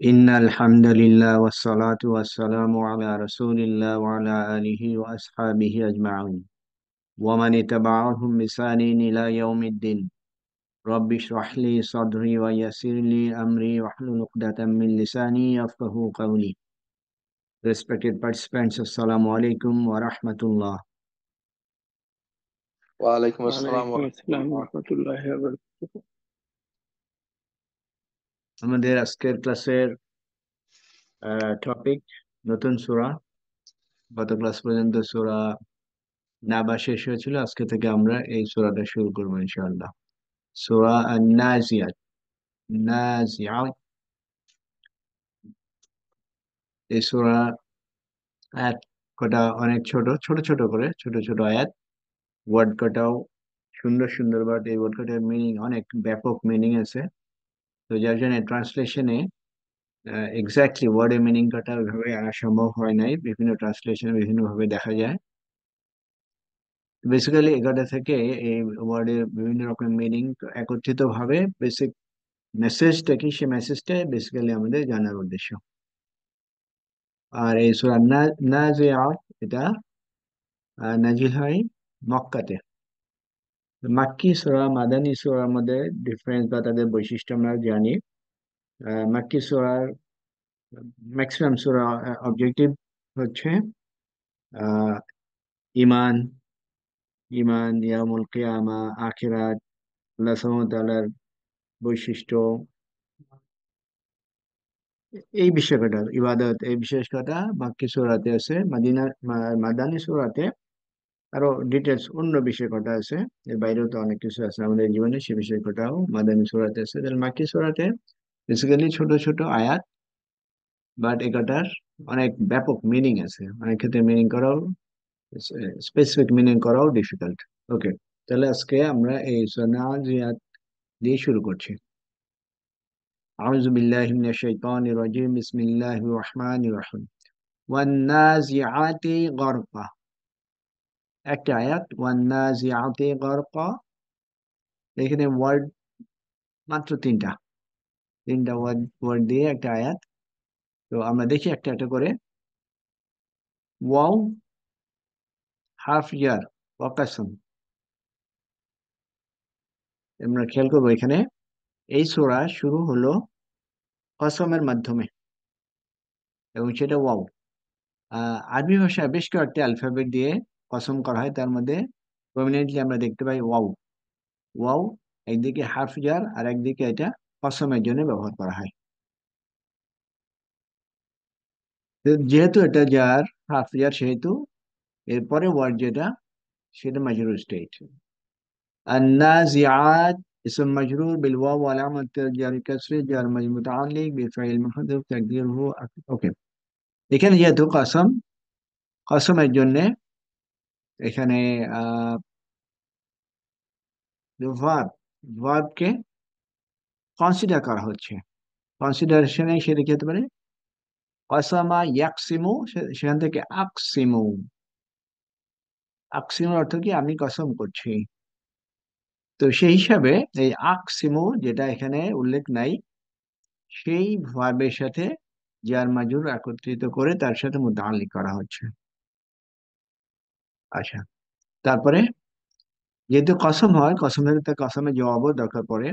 إن الحمد لله والصلاة والسلام على رسول الله وعلى آله وأصحابه أجمعين ومن اتبعهم بإحسان إلى يوم الدين. رب اشرح لي صدري ويسر لي أمري واحلل عقدة من لساني يفقهوا قولي. Respected participants, Assalamu alaikum wa rahmatullah. ওয়ালাইকুম আসসালাম ওয়ালাইকুম আসসালাম রহমতুল্লাহ। রহমতুল্লাহি ওয়া বারাকাতুহু। আমাদের আজকের ক্লাসের টপিক নতুন সূরা। গত ক্লাস পর্যন্ত সূরা নাবা শেষ হয়েছিল, আজকে থেকে আমরা এই সূরাটা শুরু করবো ইনশাআল্লাহ। সূরা আন-নাজিয়াত। নাজিআত, এই সূরা আয়াত কটা অনেক ছোট ছোট ছোট করে ছোট ছোট আয়াত। ওয়ার্ড কটাও সুন্দর সুন্দর, বাট এই ওয়ার্ড কটার মিনিং অনেক ব্যাপক মিনিং আছে। তো যার জন্য ট্রান্সলেশনে এক্স্যাক্টলি ওয়ার্ডের মিনিং কটা ওইভাবে আনা সম্ভব হয় নাই, বিভিন্ন ট্রান্সলেশন বিভিন্ন ভাবে দেখা যায়। বেসিক্যালি এগারোটা থেকে এই ওয়ার্ডের বিভিন্ন রকম মিনিং একত্রিত ভাবে বেসিক মেসেজটা কি, সে মেসেজটা বেসিক্যালি আমাদের জানার উদ্দেশ্য। আর এই সূরা নাজিআত এটা নাজিল হয় মক্কাতে। মাক্কি সূরা মাদানী সূরার মধ্যে ডিফারেন্স বা তাদের বৈশিষ্ট্য আমরা জানি। মাক্কি সূরার ম্যাক্সিমাম সূরা অবজেক্টিভ হচ্ছে আহ ইমান, ইয়াউমুল কিয়ামা, আখিরাত, আল্লাহ সুবহানাহু ওয়া তাআলার বৈশিষ্ট্য, এই বিষয় কটা ইবাদত, এই বিশেষ কটা মাক্কি সূরাতে আছে। মাদানী সূরাতে আরো ডিটেলস অন্য বিষয় কটা আছে। এর বাইরেও তো অনেক কিছু আছে আমাদের জীবনে, সে বিষয় কটাও মাদানী সূরাতে আছে। তাহলে মাক্কি সূরাতে বেসিক্যালি ছোট ছোট আয়াত, বাট এটার অনেক ব্যাপক মিনিং আছে। অনেক ক্ষেত্রে মিনিং করাও, স্পেসিফিক মিনিং করাও ডিফিকাল্ট। ওকে, তাহলে আজকে আমরা এই সূরা নাজিয়াত দিয়ে শুরু করছি। আউযু বিল্লাহি মিনাশ শাইতানির রাজিম, বিসমিল্লাহির রহমানির রহিম। ওয়ান নাজিআতি গারকা, একটা আয়াত। ওয়ান নাজিআতি গারকা, এখানে ওয়ার্ড মাত্র তিনটা, তিনটা ওয়ার্ড ওয়ার্ড দিয়ে একটা আয়াত। তো আমরা দেখি একটা একটা করে। ওয়াও হারফ জার ওয়া কাসম, আমরা খেয়াল করবো এখানে এই সূরা শুরু হলো কসমের মাধ্যমে, এবং সেটা ওয়াও। আরবি ভাষায় বেশ কয়েকটি অ্যালফাবেট দিয়ে কসম করা হয়, তার মধ্যে প্রমিনেন্টলি আমরা দেখতে পাই ওয়াও। ওয়াও একদিকে হারফ জার আর একদিকে এটা কসমের জন্য ব্যবহার করা হয়। তো যেহেতু এটা জার, হারফ জার, সেহেতু এরপরে ওয়ার্ড যেটা, সেটা মাজরুর স্টেট। النازعات اسم مجرور بالواو وعلامة جر كسر جار متعلق بفعل محذوف تقديره ওকে। এখানে যেহেতু কসম, কসমের জন্য এখানে আহ ভার্ব, ভার্বকে কনসিডার করা হচ্ছে। কনসিডারেশনে সেটা কি হতে পারে? কসামা ইয়াকসিমু, সেখান থেকে আকসিমু। আকসিমুর অর্থ কি? আমি কসম করছি। তো সেই হিসাবে এই আকসিমু যেটা এখানে উল্লেখ নাই, সেই ভার্বের সাথে জার মাজরুর একত্রিত করে তার সাথে মুতাআল্লিক করা হচ্ছে। আচ্ছা, তারপরে যেহেতু কসম হয়, কসমের তার কসমের জবাবও দরকার পড়ে।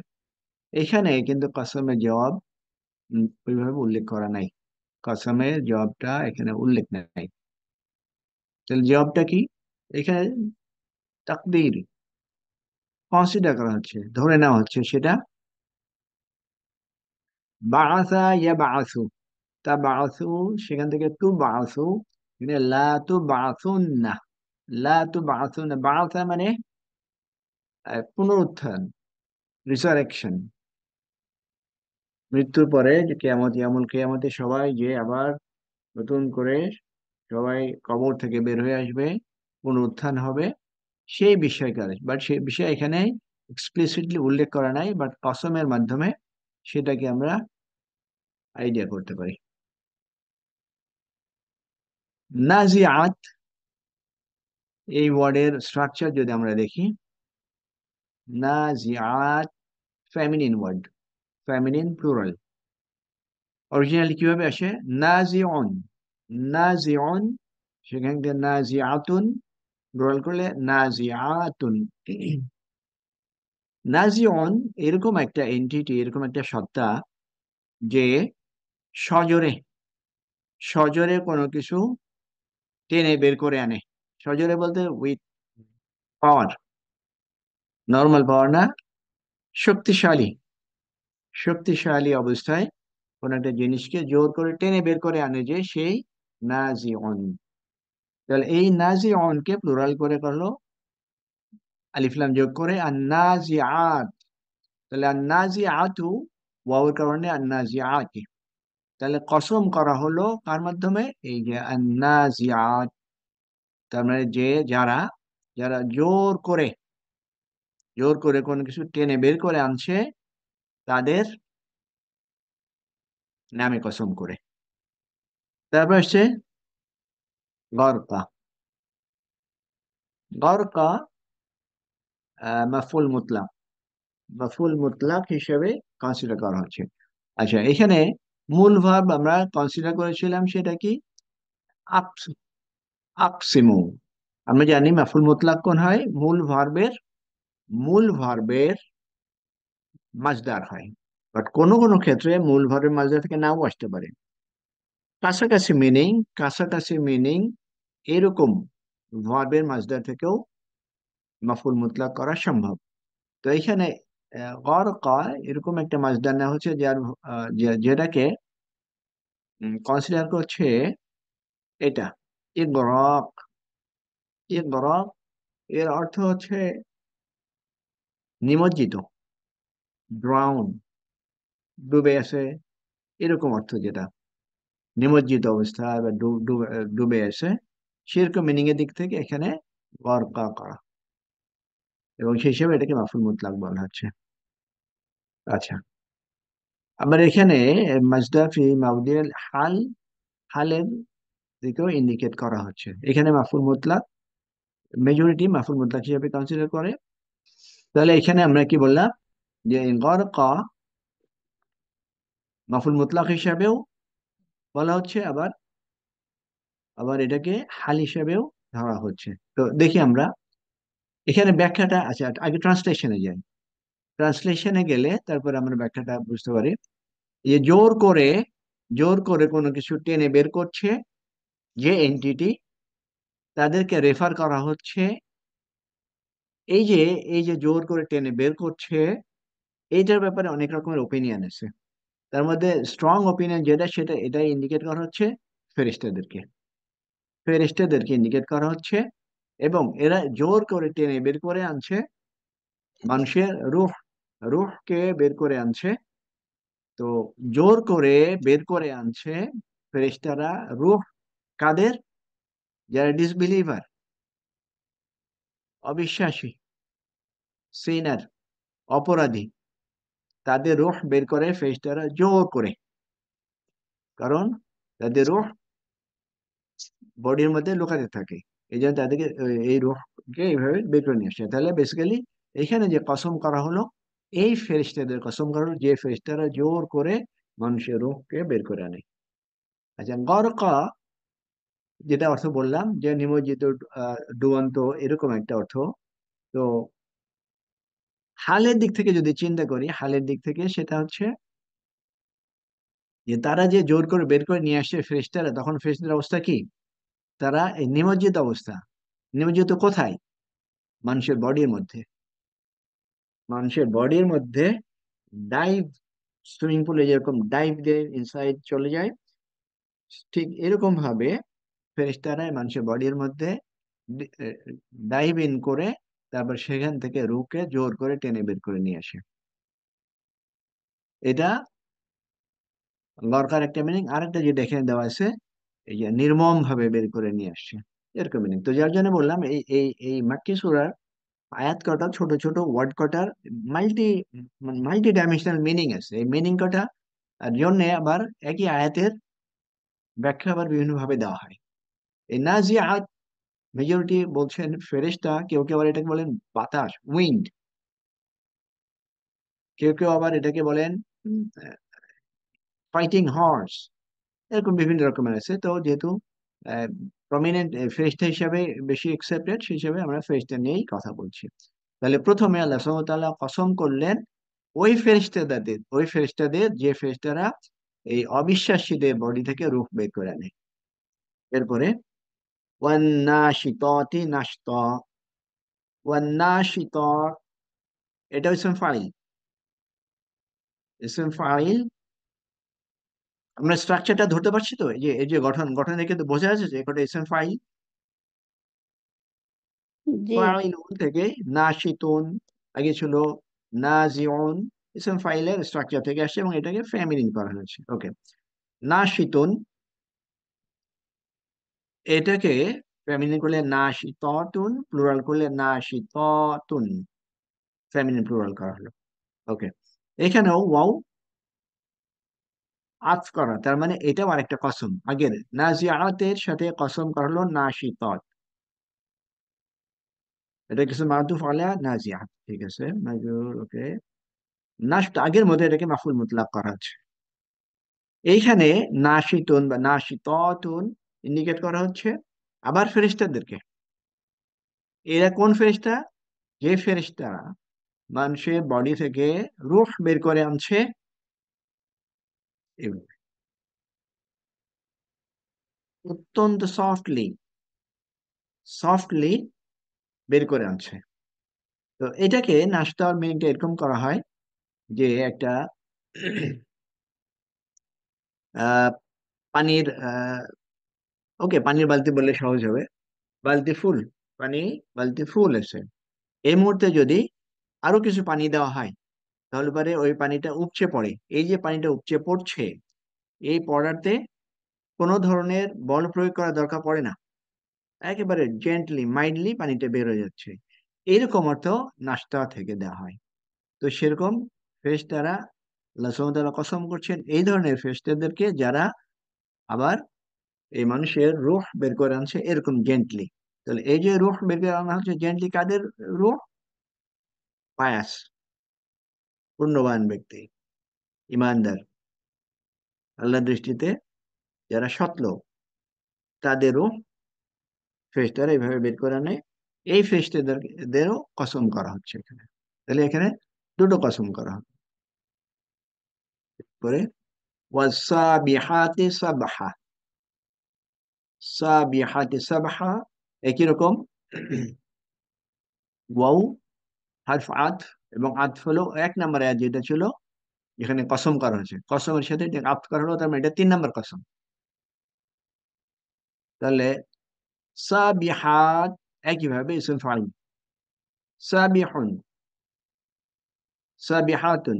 এখানে কিন্তু কসমের জবাব ওইভাবে উল্লেখ করা নাই। কসমের জবাবটা এখানে উল্লেখ নাই। তাহলে জবাবটা কি? এখানে তাকদীর, কনসিডার করা হচ্ছে, ধরে নেওয়া হচ্ছে সেটা বাআসা ইয়াবআসু। তা বাআসু, সেখান থেকে তু বাআসু, মানে লা তু বাআসুন্না, লা তু বাআসুন্না। বাআসা মানে পুনরুত্থান, রিসারেকশন। মৃত্যুর পরে যে কিয়ামত, ইয়ামুল কিয়ামতে সবাই যে আবার নতুন করে সবাই কবর থেকে বের হয়ে আসবে, পুনরুত্থান হবে, সেই বিষয়কার। বাট সেই বিষয় এখানে এক্সপ্লিসিটলি উল্লেখ করা নাই, বাট কসমের মাধ্যমে সেটাকে আমরা আইডিয়া করতে পারি। নাজিআত, এই ওয়ার্ডের স্ট্রাকচার যদি আমরা দেখি, নাজিআত feminine word, feminine plural. Originally কিভাবে আসে? নাজিউন, নাজিউন, সেখান থেকে নাজিআতুন, গ্রহণ করলে নাজিআতুন। নাজিউন এরকম একটা এন্টিটি, এরকম একটা সত্তা যে সজোরে, সজোরে কোনো কিছু টেনে বের করে আনে। সজোরে বলতে উইথ পাওয়ার, নর্মাল পাওয়ার না, শক্তিশালী, শক্তিশালী অবস্থায় কোন একটা জিনিসকে জোর করে টেনে বের করে আনে, যে সেই নাজিউন। তাহলে এই নাজিউনকে প্লুরাল করে করলো আলিফ লাম যোগ করে আর নাজিআত। তাহলে আর নাজিআতু, ওয়াওয়ের কারণে আর নাজিআতি। তাহলে কসম করা হলো কার মাধ্যমে? এই যে আর নাজিআত, তার মানে যে যারা, যারা জোর করে, জোর করে কোনো কিছু টেনে বের করে আনছে, তাদের নামে কসম করে। তারপর আসছে গরকা। গরকা মাফুল মুতলাক, মাফুল মুতলাক হিসেবে কনসিডার করা হচ্ছে। আচ্ছা, এখানে মূল ভার্ব আমরা কনসিডার করেছিলাম, সেটা কি? আকস, আকসিমু। আমরা জানি মাফুল মুতলাক কোন হয়? মূল ভার্বের, মূল ভার্বের মাজদার হয়। বাট কোনো কোনো ক্ষেত্রে মূল ভার্বের মাজদার থেকে নাও আসতে পারে। কাছাকাছি মিনিং, কাছাকাছি মিনিং এরকম ভার্বের মাজদার থেকেও মাফুল মুতলাক করা সম্ভব। তো এখানে গরকা এরকম একটা মাজদার নেওয়া হচ্ছে, যার যেটাকে কনসিডার করছে এটা ইগরাক। ইগরাক এর অর্থ হচ্ছে নিমজ্জিত, ড্রাউন, ডুবে আছে, এরকম অর্থ যেটা, নিমজ্জিত অবস্থা বা ডুবে আছে, সেরকম মিনিং এর দিক থেকে এখানে গরকা করা, এবং সেই হিসেবে এটাকে মাফুল মুতলাক বলা হচ্ছে। আচ্ছা, আবার এখানে মাজদা ফি মাউদিল হাল, হালের দিকেও ইন্ডিকেট করা হচ্ছে। এখানে মাফুল মুতলাক মেজরিটি মাফুল মুতলাক হিসেবে কনসিডার করে। তাহলে এখানে আমরা কি বললাম? যে গরকা মাফুল মুতলাক হিসাবেও বলা হচ্ছে, আবার আবার এটাকে হাল হিসেবেও ধরা হচ্ছে। তো দেখি আমরা এখানে ব্যাখ্যাটা। আচ্ছা, আগে ট্রান্সলেশনে যাই। ট্রান্সলেশনে গেলে তারপর আমরা ব্যাখ্যাটা বুঝতে পারি। যে জোর করে, জোর করে কোনো কিছু টেনে বের করছে যে এন্টিটি, তাদেরকে রেফার করা হচ্ছে। এই যে, এই যে জোর করে টেনে বের করছে, এইটার ব্যাপারে অনেক রকমের ওপিনিয়ন আছে। তার মধ্যে স্ট্রং ওপিনিয়ন যেটা, সেটা এটাই ইন্ডিকেট করা হচ্ছে ফেরেশতাদেরকে, ফেরেশতাদেরকে ইন্ডিকেট করা হচ্ছে। এবং এরা জোর করে টেনে বের করে আনছে মানুষের রূহ, রূহকে বের করে আনছে। তো জোর করে বের করে আনছে ফেরেশতারা রূহ, কাদের? যারা ডিসবিলিভার, অবিশ্বাসী, সিনার, অপরাধী, তাদের রূহ বের করে ফেরেশতারা জোর করে। কারণ তাদের রূহ বডির মধ্যে লুকাতে থাকে, এই জন্য তাদেরকে এই রূহকে এইভাবে বের করে নিয়ে আসে। তাহলে বেসিক্যালি এখানে যে কসম করা হলো, এই ফেরেশতাদের কসম করা হলো, যে ফেরেশতারা জোর করে মানুষের রূহকে বের করে আনে। আচ্ছা, গরকা যেটা অর্থ বললাম, যে নিমজ্জিত, ডুবন্ত, এরকম একটা অর্থ। তো হালের দিক থেকে যদি চিন্তা করি, হালের দিক থেকে সেটা হচ্ছে যে তারা যে জোর করে বের করে নিয়ে আসছে ফেরেশতারা, তখন ফেরেশতাদের অবস্থা কি? তারা এই নিমজ্জিত অবস্থা। নিমজ্জিত কোথায়? মানুষের বডির মধ্যে, মানুষের বডির মধ্যে ডাইভ, সুইমিং পুলে যেরকম ডাইভ দিয়ে ইনসাইড চলে যায়, ঠিক এরকম ভাবে ফেরেশতারা মানুষের বডির মধ্যে ডাইভ ইন করে, তারপর সেখান থেকে রুহকে জোর করে টেনে বের করে নিয়ে আসে। এটা লরকার একটা মিনিং। আরেকটা যেটা এখানে দেওয়া আছে, এই যে নির্মম ভাবে বের করে নিয়ে আসছে, এরকম মিনিং। তো যার জন্য বললাম এই এই এই মাক্কি সূরার আয়াত কটা, ছোট ছোট ওয়ার্ড কটার মাল্টি, মাল্টি ডাইমেনশনাল মিনিং আছে। এই মিনিং কটা আর জন্য আবার একই আয়াতের ব্যাখ্যা আবার বিভিন্ন ভাবে দেওয়া হয়। এই নাজিআত মেজরিটি বলছেন ফেরেশতা, কেউ কেউ আবার এটাকে বলেন বাতাস, উইন্ড, কেউ কেউ আবার এটাকে বলেন ফাইটিং হর্স, এরকম বিভিন্ন রকমের আছে। তো যেহেতু প্রমিনেন্ট ফেরেশতা হিসাবে বেশি একসেপ্টেড, সেই হিসাবে আমরা ফেরেশতা নিয়েই কথা বলছি। তাহলে প্রথমে আল্লাহ সুবহানাহু ওয়া তাআলা কসম করলেন ওই ফেরেশতাদের যে ফেরেশতারা এই অবিশ্বাসীদের বডি থেকে রূহ বের করে আনে। এরপরে ওয়ান্নাশিতাতি নাশতা, ওয়ান্নাশিতাত, এটা ইসম ফাইল। ইসম ফাইল, আমরা স্ট্রাকচারটা ধরতে পারছি তো? এই যে গঠন, গঠন দেখে তো বোঝা যাচ্ছে যে এটা ইসম ফাইল। জি। ফাইলুন থেকে নাশিতুন, আগে ছিল নাজিউন, ইসম ফাইলের স্ট্রাকচার থেকে আসছে এবং এটাকে ফেমিনিন করা হয়েছে। ওকে, নাশিতুন, এটাকে ফেমিনিন করলে নাশিতাতুন, প্লুরাল করলে নাশিতাতুন, ফেমিনিন প্লুরাল করা হলো। ওকে, এখানেও ওয়াও আতফ করা, তার মানে এটাও আরেকটা কসম। আগের নাজিআতের সাথে কসম করা হলো নাশিতাত, এটা কিছু মাতুফ আলা নাজিআত, ঠিক আছে মাজরুর। ওকে, নাশত আগের মধ্যে এটাকে মাফুল মুতলাক করা হচ্ছে। এইখানে নাশিতুন বা নাশিতাতুন ইন্ডিকেট করা হচ্ছে আবার ফেরেশতাদেরকে। এরা কোন ফেরেশতা? যে ফেরেশতা মানুষের বডি থেকে রূহ বের করে আনছে, এগুলো অত্যন্ত সফটলি সফটলি বের করে আনছে। তো এটাকে নাশতার মিনিংটা এরকম করা হয় যে একটা আহ পানির ওকে, পানির বালতি বললে সহজ হবে। বালতি ফুল, পানি, বালতি ফুল আছে। এই মুহূর্তে যদি আরো কিছু পানি দেওয়া হয়, তাহলে পরে ওই পানিটা উপচে পড়ে। এই যে পানিটা উপচে পড়ছে, এই পড়াতে কোনো ধরনের বল প্রয়োগ করা দরকার পড়ে না, একেবারে জেন্টলি মাইল্ডলি পানিটা বের হয়ে যাচ্ছে। এইরকম অর্থ নাশতা থেকে দেওয়া হয়। তো সেরকম ফেরেশতারা, আল্লাহ সুবহানাহু ওয়া তাআলা কসম করছেন এই ধরনের ফেরেশতাদেরকে যারা আবার এই মানুষের রূহ বের করে আনছে এরকম জেন্টলি। তাহলে এই যে রূহ বের করে আনা হচ্ছে জেন্টলি, কাদের রূহ? পায়াস, পুণ্যবান ব্যক্তি, ইমানদার, আল্লাহর দৃষ্টিতে যারা সৎলোক, তাদেরও ফেরেশতারা এইভাবে বের করে আনে। এই ফেরেশতাদেরও কসম করা হচ্ছে এখানে। তাহলে এখানে দুটো কসম করা করে। ওয়াসাবিহাতি সাবহা, সাবিহাতি সাবহা, একই রকম ওয়াও হারফ আতফ, এবং আতফ হলো 1 নম্বর আয়াত যেটা ছিল, এখানে কসম করা হয়েছে, কসমের সাথে এটা আতফ করা হলো, তার মানে এটা 3 নম্বর কসম। তাহলে সাবিহাত একইভাবে ইসম ফাইল, সাবিহুন, সাবিহাতুন,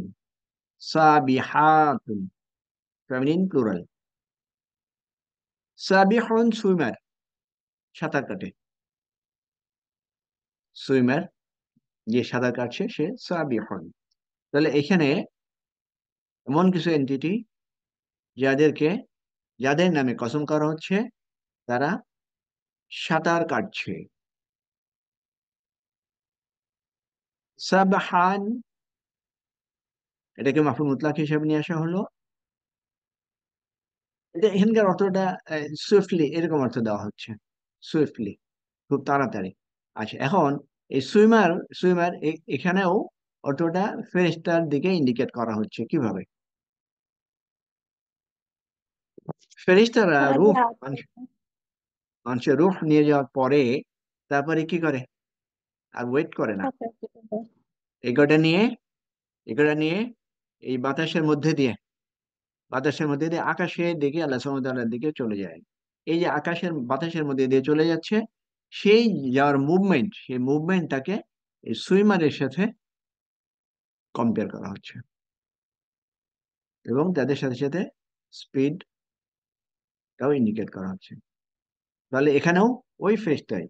সাবিহাতুন, ফেমিনিন প্লুরাল। সাবিহুন সুইমার, সাঁতার কাটে, সুইমার যে সাঁতার কাটছে সে সাবিহুন। তাহলে এখানে এমন কিছু এন্টিটি যাদেরকে, যাদের নামে কসম করা হচ্ছে, তারা সাঁতার কাটছে। সাবহান, এটাকে মাফুল মুতলাক হিসেবে নিয়ে আসা হলো। এটা এখানকার অর্থটা সুইফটলি এরকম অর্থ দেওয়া হচ্ছে, সুইফটলি, খুব তাড়াতাড়ি। আচ্ছা, এখন এই সুইমার, সুইমার এখানেও অর্থটা ফেরেশতার দিকে ইন্ডিকেট করা হচ্ছে কিভাবে? ফেরেশতারা আগে রূহ, মানুষের রূহ নিয়ে যাওয়ার পরে তারপরে কি করে? আর ওয়েট করে না, এগোটা নিয়ে, এগোটা নিয়ে এই বাতাসের মধ্যে দিয়ে আকাশের দিকে, আল্লাহ সুবহানাহু ওয়া তাআলার দিকে চলে যায়। এই যে আকাশের বাতাসের মধ্যে দিয়ে চলে যাচ্ছে, সেই যাওয়ার মুভমেন্ট, সেই মুভমেন্টটাকে এই সুইমারের সাথে কম্পেয়ার করা হচ্ছে, এবং তাদের সাথে সাথে স্পিডটাও ইন্ডিকেট করা হচ্ছে। তাহলে এখানেও ওই ফেরেশতাই,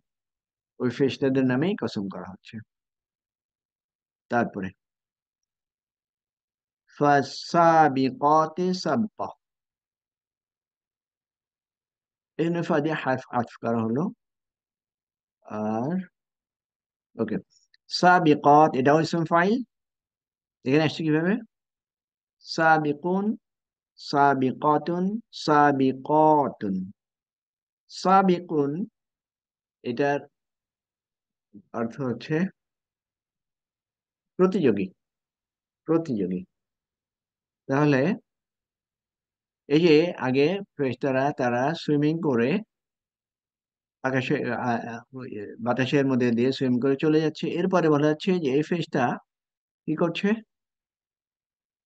ওই ফেরেশতাদের নামেই কসম করা হচ্ছে। তারপরে ফাসাবিকাতি সাবকা, এখানে ফা দিয়ে হারফ আতফ করা হলো। আর ওকে, সাবিকাত এটাও ইসম ফাইল। এখানে আসছে কিভাবে? সাবিকুন, সাবিকাতুন, সাবিকাতুন। সাবিকুন, এটার অর্থ হচ্ছে প্রতিযোগী, প্রতিযোগী। তাহলে এই যে আগে ফেরেশতারা তারা সুইমিং করে আকাশে ওই বাতাসের মধ্যে দিয়ে সুইম করে চলে যাচ্ছে, এরপরে বলা যাচ্ছে যে এই ফেরেশতা কি করছে,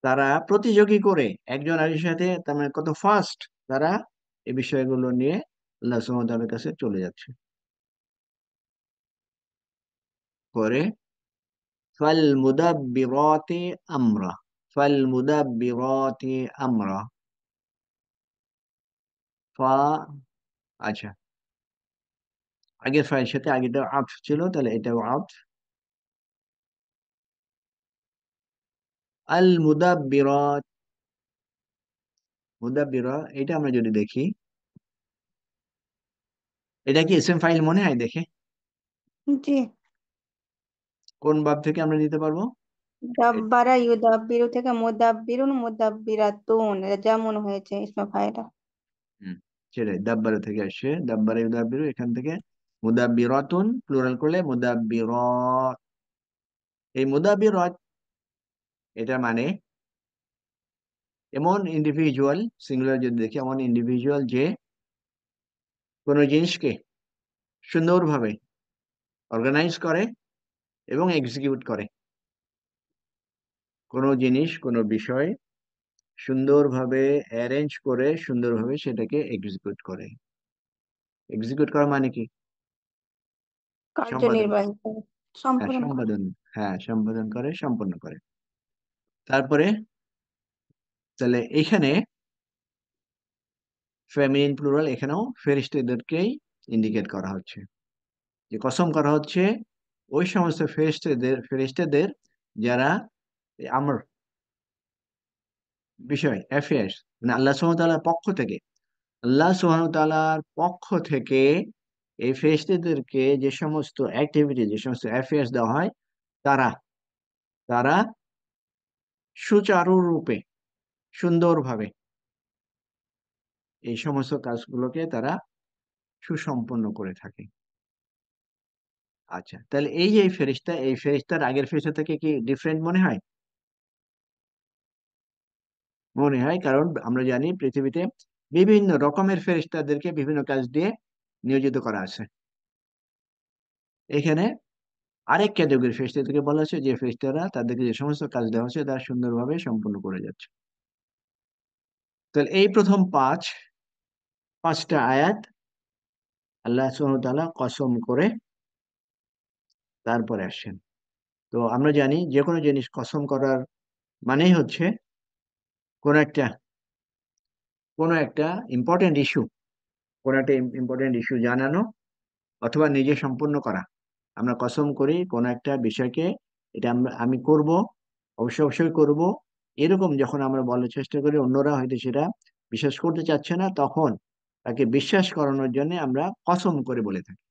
তারা প্রতিযোগী করে একজন আরেকজনের সাথে, তার মানে কত ফাস্ট তারা এই বিষয়গুলো নিয়ে আল্লাহ সুবহানাহু ওয়া তাআলার কাছে চলে যাচ্ছে। পরে ফাল মুদাব্বিরাতি আমরা, ফাল মুদাব্বিরাতি আমরা, ফা, আচ্ছা, আগের ফাইলের সাথে আগেটা আপ ছিল, তাহলে এটাও আপ। আল মুদাব্বিরাত, মুদাব্বিরা, এটা আমরা যদি দেখি, এটা কি এসএম ফাইল মনে হয় দেখে? জি। কোন ভাব থেকে আমরা নিতে পারবো? এ- দাব্বারা ইউদাব্বিরু থেকে মুদাব্বিরুন মুদাব্বিরাতুন, এটা যেমন হয়েছে ইসমে ফাইলটা। হুম, সেটাই, দাব্বারা থেকে আসছে, দাব্বারা ইউদাব্বিরু, এখান থেকে মুদাব্বিরাতুন প্লুরাল করলে মুদাব্বিরাত। এই মুদাব্বিরাত, এটা মানে এমন ইন্ডিভিজুয়াল, সিঙ্গুলার যদি দেখি, এমন ইন্ডিভিজুয়াল যে কোনো জিনিসকে সুন্দরভাবে অর্গানাইজ করে এবং এক্সিকিউট করে। কোনো জিনিস, কোনো বিষয় সুন্দরভাবে অ্যারেঞ্জ করে সুন্দরভাবে সেটাকে এক্সিকিউট করে। এক্সিকিউট করা মানে কি? সম্পাদন। কার্যনির্বাহী করে, হ্যাঁ, সম্পাদন করে। সম্পাদন। হ্যাঁ, সম্পাদন করে, সম্পন্ন করে। তারপরে তাহলে এখানে ফেমিনিন প্লুরাল, এখানেও ফেরেশতাদেরকেই ইন্ডিকেট করা হচ্ছে, যে কসম করা হচ্ছে ওই সমস্ত ফেরেশতাদের যারা এই আমর, বিষয়, অ্যাফেয়ার্স, মানে আল্লাহ সুবহানাহু ওয়া তাআলার পক্ষ থেকে, আল্লাহ সুবহানাহু ওয়া তাআলার পক্ষ থেকে এই ফেরেশতাদেরকে যে সমস্ত অ্যাক্টিভিটি, যে সমস্ত অ্যাফেয়ার্স দেওয়া হয়, তারা তারা সুচারুরূপে, সুন্দরভাবে এই সমস্ত কাজগুলোকে তারা সুসম্পন্ন করে থাকে। আচ্ছা, তাহলে এই যে এই ফেরেশতা, এই ফেরেশতার আগের ফেরেশতা থেকে কি ডিফারেন্ট মনে হয়? মনে হয়, কারণ আমরা জানি পৃথিবীতে বিভিন্ন রকমের ফেরেশতাদেরকে বিভিন্ন কাজ দিয়ে নিয়োজিত করা আছে। এখানে আরেক ক্যাটাগরি ফেরেশতাদেরকে বলা হচ্ছে যে ফেরেশতারা তাদেরকে যে সমস্ত কাজ দেওয়া হচ্ছে তারা সুন্দরভাবে সম্পন্ন করে যাচ্ছে। তাহলে এই প্রথম পাঁচটা আয়াত আল্লাহ সুবহানাহু ওয়া তাআলা কসম করে তারপরে আসেন। তো আমরা জানি যে কোনো জিনিস কসম করার মানেই হচ্ছে কোনো একটা, কোনো একটা ইম্পর্টেন্ট ইস্যু, কোনো একটা ইম্পর্টেন্ট ইস্যু জানানো অথবা নিজে সম্পূর্ণ করা। আমরা কসম করি কোনো একটা বিষয়কে, এটা আমি করব, অবশ্যই অবশ্যই করব, এরকম যখন আমরা বলার চেষ্টা করি, অন্যরা হয়তো সেটা বিশ্বাস করতে চাচ্ছে না, তখন তাকে বিশ্বাস করানোর জন্য আমরা কসম করে বলে থাকি,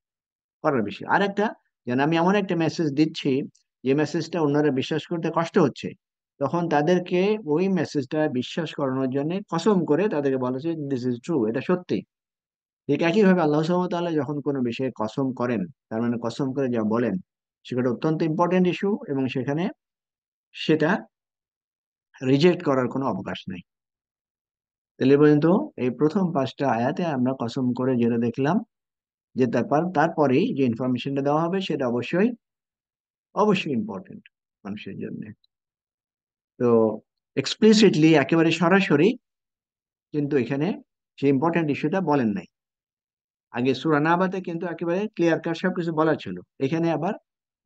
করার বিষয়। আর একটা, যেন আমি এমন একটা মেসেজ দিচ্ছি যে মেসেজটা অন্যরা বিশ্বাস করতে কষ্ট হচ্ছে, তখন তাদেরকে ওই মেসেজটা বিশ্বাস করানোর জন্য কসম করে তাদেরকে বলা হচ্ছে দিস ইজ ট্রু, এটা সত্যি। ঠিক একইভাবে আল্লাহ সুবহানাহু ওয়া তাআলা যখন কোনো বিষয়ে কসম করেন, তার মানে কসম করে যা বলেন সেটা অত্যন্ত ইম্পর্টেন্ট ইস্যু, এবং সেখানে সেটা রিজেক্ট করার কোনো অবকাশ নাই। তাহলে এ পর্যন্ত এই প্রথম পাঁচটা আয়াতে আমরা কসম করে যেটা দেখলাম, যে তারপরেই যে ইনফরমেশনটা দেওয়া হবে সেটা অবশ্যই অবশ্যই ইম্পর্টেন্ট মানুষের জন্য। তো এক্সপ্লিসিটলি, একেবারে সরাসরি কিন্তু এখানে সেই ইম্পর্টেন্ট ইস্যুটা বলেন নাই। আগে সূরা নাবাতে কিন্তু একেবারে ক্লিয়ার কাট সবকিছু বলা ছিল, এখানে আবার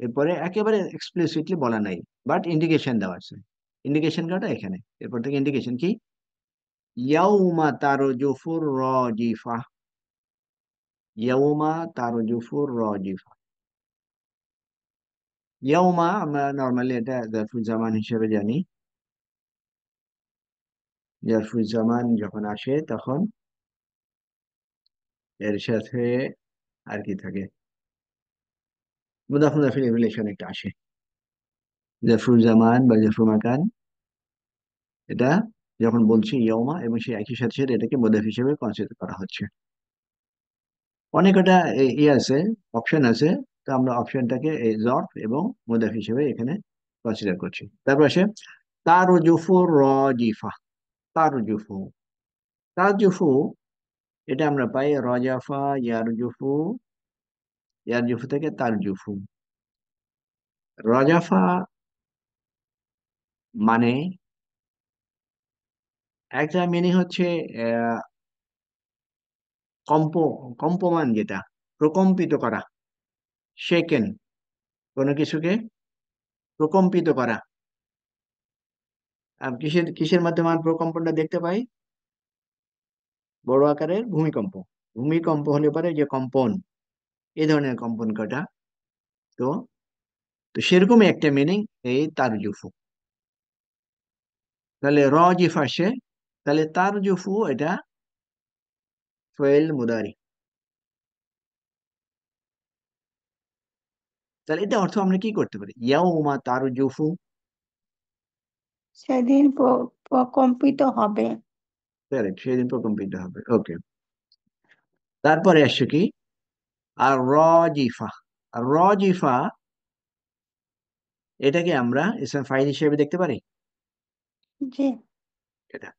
এরপরে একেবারে এক্সপ্লিসিটলি বলা নাই, বাট ইন্ডিকেশন দেওয়া আছে। ইন্ডিকেশন কাটা এখানে, এরপর থেকে ইন্ডিকেশন কি, ইয়াউমা তারজুফুর রাজিফা, ইয়াউমা তারজুফুর রাজিফা। ইয়াউমা আমরা নর্মালি এটা জারফুল জামান হিসেবে জানি, জারফুল জামান যখন আসে তখন এর সাথে আর কি থাকে, মুদাফ মুদাফিল রিলেশন একটা আসে। জারফুল জামান বা জারফুল মাকান, এটা যখন বলছি ইয়মা, এবং সেই একই সাথে সাথে এটাকে মুদাফ হিসেবে কনসিডার করা হচ্ছে। অনেকটা আছে, অপশন আছে। তো আমরা অপশনটাকে এই জরফ এবং মুদাফ হিসেবে এখানে কনসিডার করছি। তারপর আসে তারজুফু রাজিফা। তারজুফু, তারজুফু, এটা আমরা পাই রজাফা, ইয়ারজুফু, ইয়ারজুফু থেকে তারজুফু। রজাফা মানে, একটা মিনিং হচ্ছে আহ, কম্প, কম্পমান, যেটা প্রকম্পিত করা, শেকেন, কোনো কিছুকে প্রকম্পিত করা। কিসের কিসের মাধ্যমে আমরা প্রকম্পনটা দেখতে পাই? বড় আকারের ভূমিকম্প। ভূমিকম্প হলে পারে যে কম্পন, এই ধরনের কম্পন কটা। তো তো সেরকমই একটা মিনিং এই তারজুফু। তাহলে রজিফ আসে, তাহলে তারজুফু এটা ফেল মুদারি। তাহলে এটা অর্থ আমরা কি করতে পারি? ইয়াউমা তারজুফু, সেদিন প্রকম্পিত হবে। কারেক্ট, সেদিন প্রকম্পিত হবে। ওকে। তারপরে আসছে কি? আর রজিফা। আর রজিফা, এটাকে আমরা ইসম ফাইল হিসেবে দেখতে পারি। জি। এটা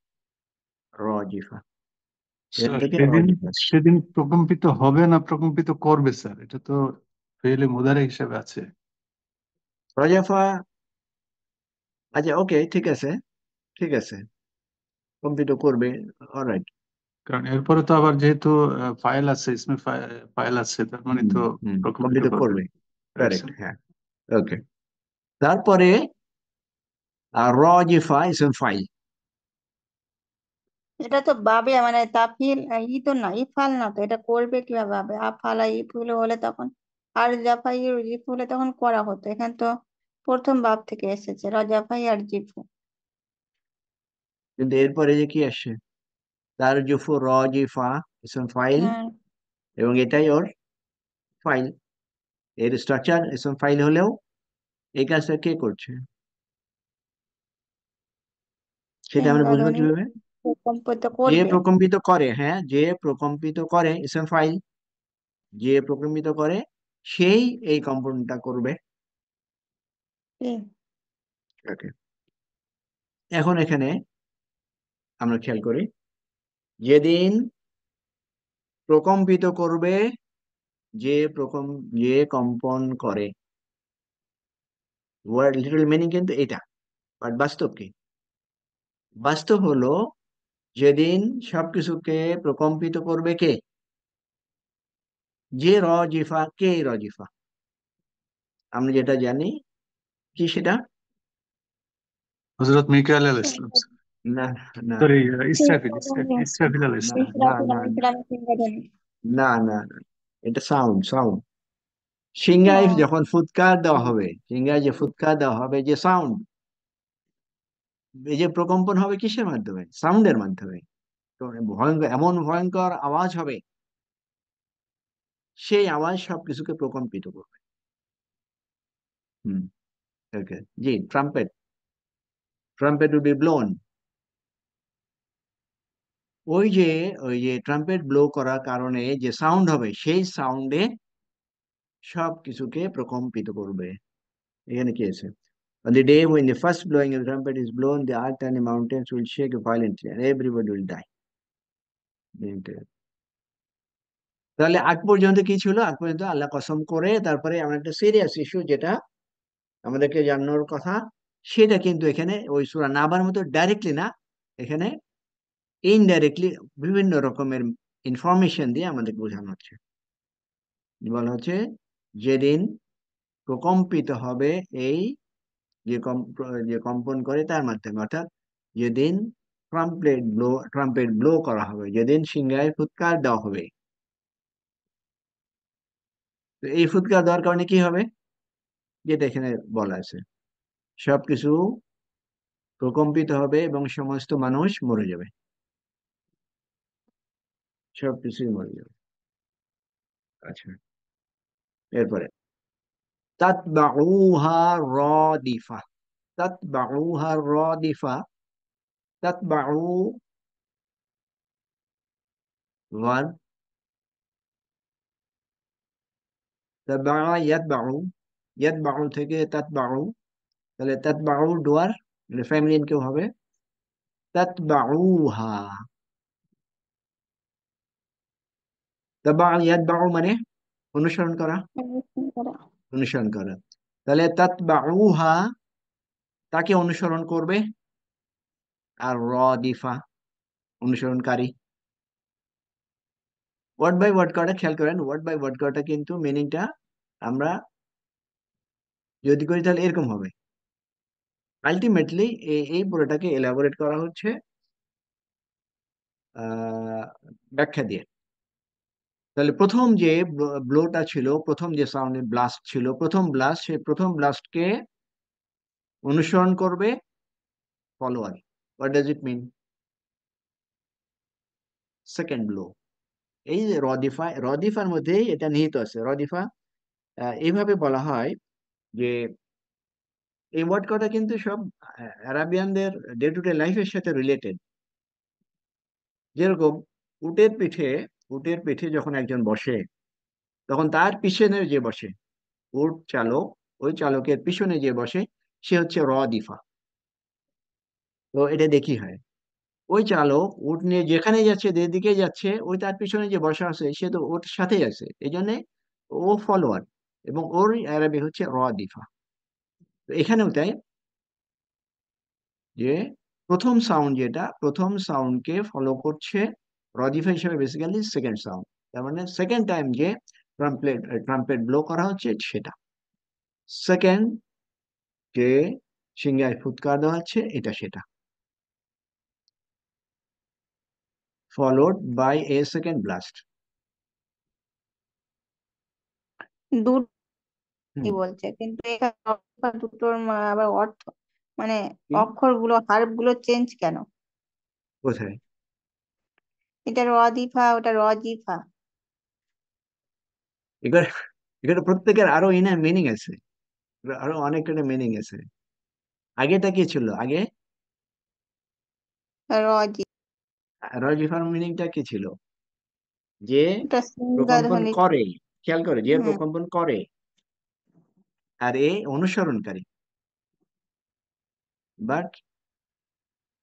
রজিফা, এখান স্যার থেকে সেদিন, রজিফা। সেদিন প্রকম্পিত হবে না প্রকম্পিত করবে স্যার, এটা তো ফেলে মুদারে হিসেবে আছে। রজাফা, আচ্ছা ওকে, ঠিক আছে, ঠিক আছে, কম্পিত করবে, অলরাইট। কারণ এরপরে তো আবার যেহেতু ফাইল আছে, ইসমে ফাইল আছে, তার মানে হুম, তো হুম, প্রকম্পিত কম্পিত করবে। করবে, রাইট কারেক্ট, স্যার। হ্যাঁ। ওকে। তারপরে রজিফা ইসম ফাইল। এটা তো বাবে মানে তাফিল, ই তো না, ইফাল না, তো এটা করবে কিভাবে হবে? আফালা ইফুল হলে তখন, আর জাফাই জিফু হলে তখন করা হতো। এখানে তো প্রথম বাব থেকে এসেছে রজাফাই আর জিফু। কিন্তু এরপরে যে কি আসছে? তার জুফু রজিফা ইসম ফাইল, হ্যাঁ। এবং এটাই ওর ফাইল। এর স্ট্রাকচার ইসম ফাইল হলেও এই কাজটা কে করছে সেটা আমরা বুঝবো সিংহাধনী কিভাবে? প্রকম্পিত যে করবে। প্রকম্পিত করে, হ্যাঁ, যে প্রকম্পিত করে ইসম ফাইল, যে প্রকম্পিত করে সেই এই কম্পনটা করবে। কি? ওকে। এখন এখানে আমরা খেয়াল করি, যেদিন প্রকম্পিত করবে, যে প্রকম, যে কম্পন করে, ওয়ার্ড লিটারাল মিনিং কিন্তু এটা, বাট বাস্তব কি? বাস্তব হলো যেদিন সবকিছুকে প্রকম্পিত করবে কে? যে রজিফা, কে রজিফা? আমরা যেটা জানি কি সেটা? হযরত মিকাইল আলাইহিস সালাম। না, না, সরি, ইসরাফিল, সিংহাধনী, ইসরাফিল আলাইহিস না, সালাম। না, ইসরাফিল না, আলাইহিস না, সালামের সিংহাধনী। না, না, না। এটা সাউন্ড, সাউন্ড। সিংহায় ও, যখন ফুৎকার দেওয়া হবে, সিংহায় যে ফুৎকার দেওয়া হবে, যে সাউন্ড, এই যে প্রকম্পন হবে কিসের মাধ্যমে? সাউন্ডের মাধ্যমে। তো ভয়ঙ্কর, এমন ভয়ঙ্কর আওয়াজ হবে, সেই আওয়াজ সবকিছুকে প্রকম্পিত করবে। হুম। ওকে। জি, trumpet, trumpet will be blown. ওই যে, ওই যে ট্রাম্পেট ব্লো করার কারণে যে সাউন্ড হবে, সেই সাউন্ডে সবকিছুকে প্রকম্পিত করবে। এখানে কি আছে? On the day when the first blowing of the trumpet is blown, the earth and the mountains will shake violently, and everybody will die. তাহলে আগ পর্যন্ত কি ছিল? আগ পর্যন্ত আল্লাহ কসম করে, তারপরে এমন একটা সিরিয়াস ইস্যু যেটা আমাদেরকে জানানোর কথা, সেটা কিন্তু এখানে ওই সূরা নাবার মতো ডাইরেক্টলি না, এখানে ইনডাইরেক্টলি বিভিন্ন রকমের ইনফরমেশন দিয়ে আমাদের বোঝানো হচ্ছে। বলা হচ্ছে যেদিন প্রকম্পিত হবে এই, যে যে কম্পন করে তার মাধ্যমে, অর্থাৎ যেদিন ট্রাম্পেট ব্লো করা হবে, যেদিন সিংহায় ফুৎকার দেওয়া হবে। তো এই ফুৎকার দেওয়ার কারণে কি হবে? যেটা এখানে বলা আছে, সবকিছু প্রকম্পিত হবে এবং সমস্ত মানুষ মরে যাবে, সবকিছুই মরে যাবে। আচ্ছা, এরপরে তাতবাউহা রাদিফা। তাতবাউহা রাদিফা, তাতবাউ ভার্ব, তাতবা ইয়াতবাউ, ইয়াতবাউ থেকে তাতবাউ, তাহলে তাতবাউ ডুয়ার, মানে ফেমিনিন কেউ হবে, তাতবাউহা। তাতবা ইয়াতবাউ মানে অনুসরণ করা, অনুসরণ করা। অনুসরণ করা। তাহলে তাতবাউহা তাকে অনুসরণ করবে, আর রদিফা অনুসরণকারী। ওয়ার্ড বাই ওয়ার্ড করাটা খেয়াল করেন, ওয়ার্ড বাই ওয়ার্ড করাটা কিন্তু মিনিংটা আমরা যদি করি তাহলে এরকম হবে। আলটিমেটলি এই পুরোটাকে এলাবোরেট করা হচ্ছে ব্যাখ্যা দিয়ে। তাহলে প্রথম যে ব্লোটা ছিল, প্রথম যে সাউন্ড ব্লাস্ট ছিল, প্রথম ব্লাস্ট, সেই প্রথম ব্লাস্টকে অনুসরণ করবে follower. What does it mean? Second blow. এই যে রদিফা, রদিফার মধ্যেই এটা নিহিত আছে। রদিফা এইভাবে বলা হয় যে এই ওয়ার্ড কটা কিন্তু সব আরাবিয়ানদের ডে টু ডে লাইফের সাথে রিলেটেড। যেরকম উটের পিঠে, উটের পিঠে যখন একজন বসে, তখন তার পিছনে যে বসে, উট চালক, ওই চালকের পিছনে যে বসে সে হচ্ছে রদিফা। তো এটা দেখি হয়, ওই চালক উট নিয়ে যেখানে যাচ্ছে, যেদিকে যাচ্ছে, ওই তার পিছনে যে বসা আছে সে তো ওর সাথেই আছে, এই জন্যে ও ফলোয়ার, এবং ওর আরবি হচ্ছে রদিফা। তো এখানেও তাই, যে প্রথম সাউন্ড, যেটা প্রথম সাউন্ডকে ফলো করছে রদিফা হিসেবে বেসিক্যালি সেকেন্ড সাউন্ড। তার মানে সেকেন্ড টাইম যে ট্রাম্পেট ট্রাম্পেট ব্লো করা হচ্ছে সেটা, সেকেন্ড যে সিংহায় ফুৎকার দেওয়া হচ্ছে এটা সেটা, followed by a second blast. দুটি হুম। বলছে, কিন্তু এখানে দুটোর আবার অর্থ, মানে কি? অক্ষরগুলো, হার্ফ গুলো চেঞ্জ কেন? কোথায়? এটা রদিফা, ওটা রজিফা। এবার এখানে প্রত্যেকের আরো ইনার মিনিং আছে, আরো অনেক মিনিং আছে। আগেটা কি ছিল? আগে রজি, রজিফার মিনিংটা কি ছিল? যে ওটা সিঙ্গার প্রকম্পন হলে। করে, খেয়াল করে, যে হুম। প্রকম্পন করে, আর এ অনুসরণকারী। বাট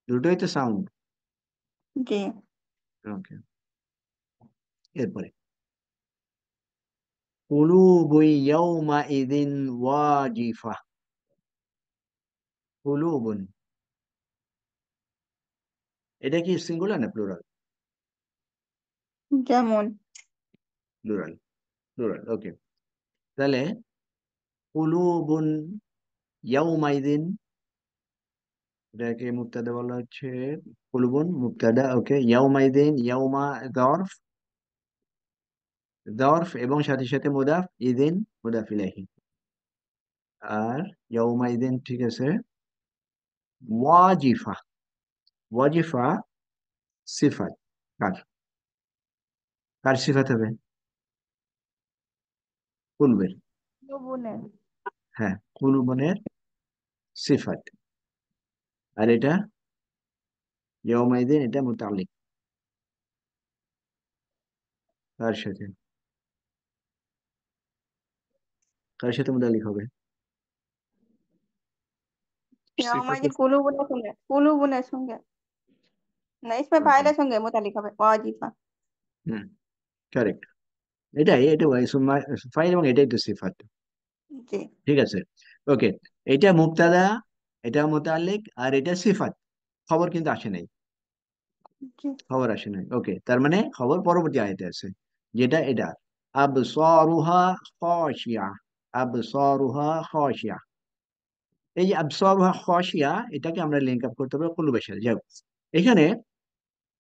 দুটোই তো সাউন্ড। জি। ওকে, এরপরে কুলুবু ইয়াউমাইযিন ওয়াজিফা। কুলুবুন, এটা কি সিঙ্গুলার না প্লুরাল? যেমন প্লুরাল, প্লুরাল, ওকে। তাহলে কুলুবুন ইয়াউমাইযিন, এটাকে মুবতাদা বলা হচ্ছে, কুলুবুন মুবতাদা, ওকে। ইয়াউমাইযিন, ইয়াউমা যরফ, যরফ এবং সাথে সাথে মুদাফ, ইদিন মুদাফ ইলাইহি। আর ইয়াউমাইযিন, ঠিক আছে। ওয়াজিফা, ওয়াজিফা সিফাত, কার, কার সিফাত হবে? কুলবের। বোনের। হ্যাঁ, কুলুবনের সিফাত। আর এটা ইয়াউমাইযিন, এটা মুতাআল্লিক কার সাথে? কার সাথে মুতাআল্লিক হবে? আমার যে সিফাতের। কুলু বোনের সঙ্গে, না ইসমে ওকে, ফাইলের সঙ্গে মোতালিক হবে ওয়াজিফা। হুম, কারেক্ট। এটাই, এটা ফাইল, এবং এটাই তো সিফাত। জি। ঠিক আছে, ওকে। এটা মুবতাদা, এটা মুতাআল্লিক, আর এটা সিফাত। খবর কিন্তু আসে নাই, জি। খবর আসে নাই, ওকে। তার মানে খবর পরবর্তী আয়াতে আছে, যেটা এটা আবসারুহা খাশিয়া, আবসারুহা খাশিয়া। এই যে আবসারুহা খাশিয়া, এটাকে আমরা লিঙ্ক আপ করতে পারবো কুলুবের সাথে। যাই হোক, এখানে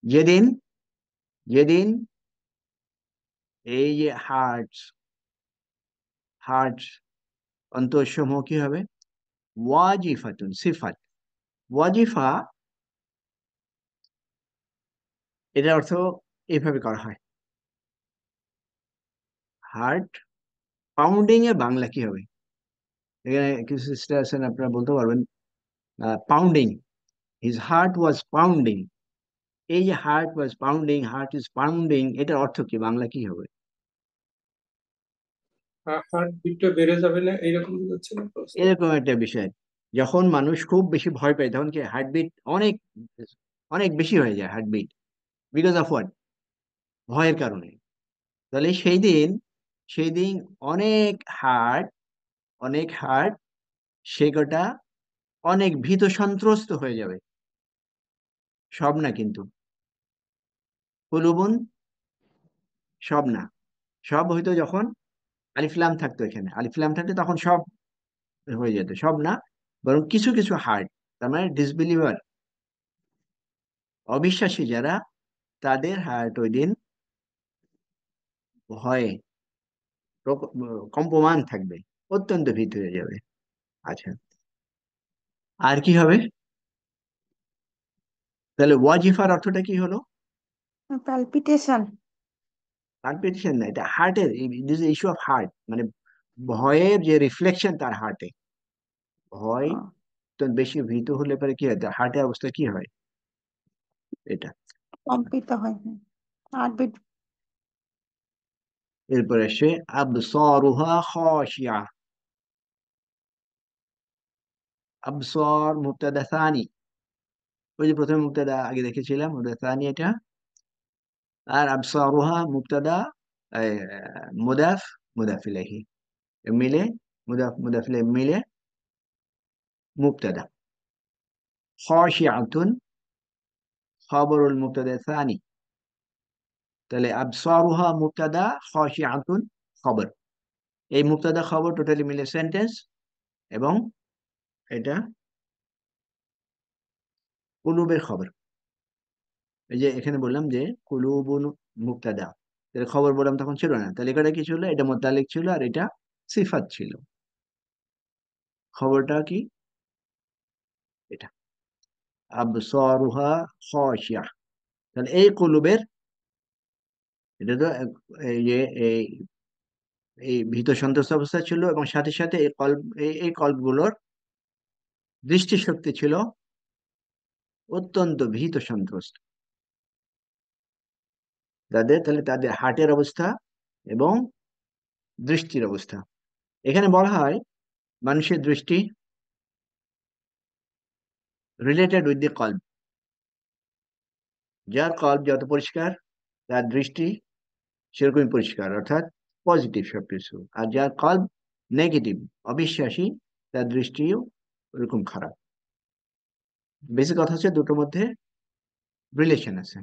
যেদিন, যেদিন এই যে হার্ট, হার্ট অন্তঃসমূহ কি হবে? ওয়াজিফাতুন, সিফাত। ওয়াজিফা, এটার অর্থ এইভাবে করা হয়। হার্ট পাউন্ডিং এর বাংলা কি হবে? এখানে কিছু সিস্টার আছেন, আপনারা বলতে পারবেন। Pounding, his heart was pounding. এই যে heart was pounding, heart is pounding, এটার অর্থ কি, বাংলা কি হবে? হার্ট বিটটা বেড়ে যাবে না, এইরকম হচ্ছে না প্রশ্ন? এরকম একটা বিষয়। যখন মানুষ খুব বেশি ভয় পায় তখন কি হার্টবিট অনেক অনেক বেশি হয়ে যায়, হার্টবিট, বিকজ অফ হোয়াট, ভয়ের কারণে। তাহলে সেই দিন অনেক হার্ট, অনেক হার্ট সে কটা অনেক ভীত সন্ত্রস্ত হয়ে যাবে। সব না কিন্তু, কুলুবুন, সব না। সব হয়তো যখন আলিফলাম থাকতো, এখানে আলিফলাম থাকতো তখন সব হয়ে যেত, সব না, বরং কিছু কিছু হার্ট, তার মানে ডিসবিলিভার, অবিশ্বাসী যারা, তাদের হার্ট ওই দিন ভয়ে কম্পমান থাকবে, অত্যন্ত ভীত হয়ে যাবে। আচ্ছা, আর কি হবে? তাহলে ওয়াজিফার অর্থটা কি হলো? প্যালপিটেশন। পালপিটেশন না, এটা হার্টের, ইস্যু অফ হার্ট, মানে ভয়ের যে রিফ্লেকশন তার হার্টে, ভয় তো বেশি ভীত হলে পরে কি হয়, হার্টের অবস্থা কি হয়, এটা। কম্পিত হয়, হার্টবিট। এরপরে সে আবসারুহা খাশিয়া। আবসার মুবতাদা সানি, ওই যে প্রথমে মুবতাদা আগে দেখেছিলাম, মুবতাদা সানি এটা। আর আবসারুহা মুবতাদা, মুদাফ, মুদাফ ইলাইহি মিলে, মুদাফ মুদাফ ইলাইহি মিলে মুবতাদা। খাশিয়াতুন খবরুল মুবতাদা সানি। তাহলে আবসারুহা মুবতাদা, খাশিআতুন খবর। এই মুবতাদা খবর টোটালি মিলে সেন্টেন্স, এবং এটা কুলুবের খবর। এই যে এখানে বললাম যে কুলুবুন মুবতাদা, তাহলে খবর বললাম তখন ছিল না, তাহলে এটা কি ছিল, এটা মুতালিক ছিল আর এটা সিফাত ছিল। খবরটা কি, এটা আবসারুহা খাশিয়া। তাহলে এই কুলুবের, এটা তো এই যে এই এই ভীত সন্ত্রস্ত অবস্থা ছিল, এবং সাথে সাথে এই কল্প, এই কল্পগুলোর দৃষ্টিশক্তি ছিল অত্যন্ত ভীত সন্ত্রস্ত। তাহলে তাদের হার্টের অবস্থা এবং দৃষ্টির অবস্থা। এখানে বলা হয় মানুষের দৃষ্টি রিলেটেড উইথ দি কল্ব। যার কল্ব যত পরিষ্কার, তার দৃষ্টি সেরকমই পরিষ্কার, অর্থাৎ পজিটিভ সবকিছু। আর যার কল্ব নেগেটিভ, অবিশ্বাসী, তার দৃষ্টিও ওরকম খারাপ। বেশি কথা হচ্ছে দুটোর মধ্যে রিলেশন আছে।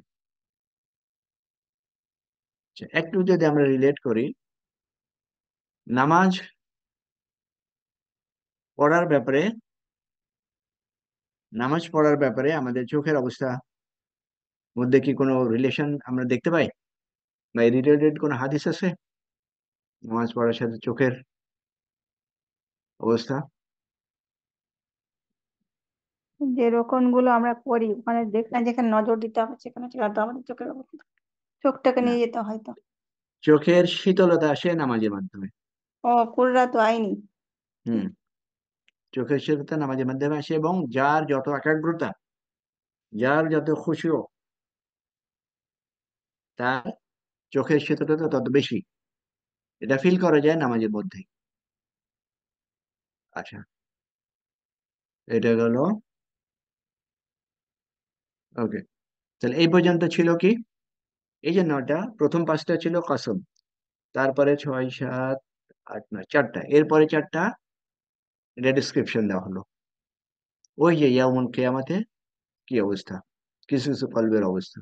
আচ্ছা, একটু যদি আমরা রিলেট করি, নামাজ পড়ার ব্যাপারে, নামাজ পড়ার ব্যাপারে আমাদের চোখের অবস্থা মধ্যে কি কোনো রিলেশন আমরা দেখতে পাই, বা রিলেটেড কোনো হাদিস আছে নামাজ পড়ার সাথে চোখের অবস্থা? যে রোকন গুলো আমরা করি, মানে যেখানে যেখানে নজর দিতে হবে সেখানে সেখানে তো আমাদের চোখের অবস্থা, চোখটাকে না, নিয়ে যেতে হয় তো। চোখের শীতলতা আসে নামাজের মাধ্যমে। ও, কুররা তো আইনি। হুম, চোখের শীতলতা নামাজের মাধ্যমে আসে, এবং যার যত একাগ্রতা, যার যত খুশু, তার চোখের শীতলতা তত বেশি, এটা ফিল করা যায় নামাজের মধ্যে। আচ্ছা, এটা গেল। ওকে, তাহলে এই পর্যন্ত ছিল কি, এই যে নটা, প্রথম পাঁচটা ছিল কসম, তারপরে ছয় সাত আট নয়, চারটা, এরপরে চারটা এটা ডিসক্রিপশন দেওয়া হলো। ওই যে ইয়াউমুল কিয়ামাতে কি অবস্থা, কিছু কিছু কলবের অবস্থা,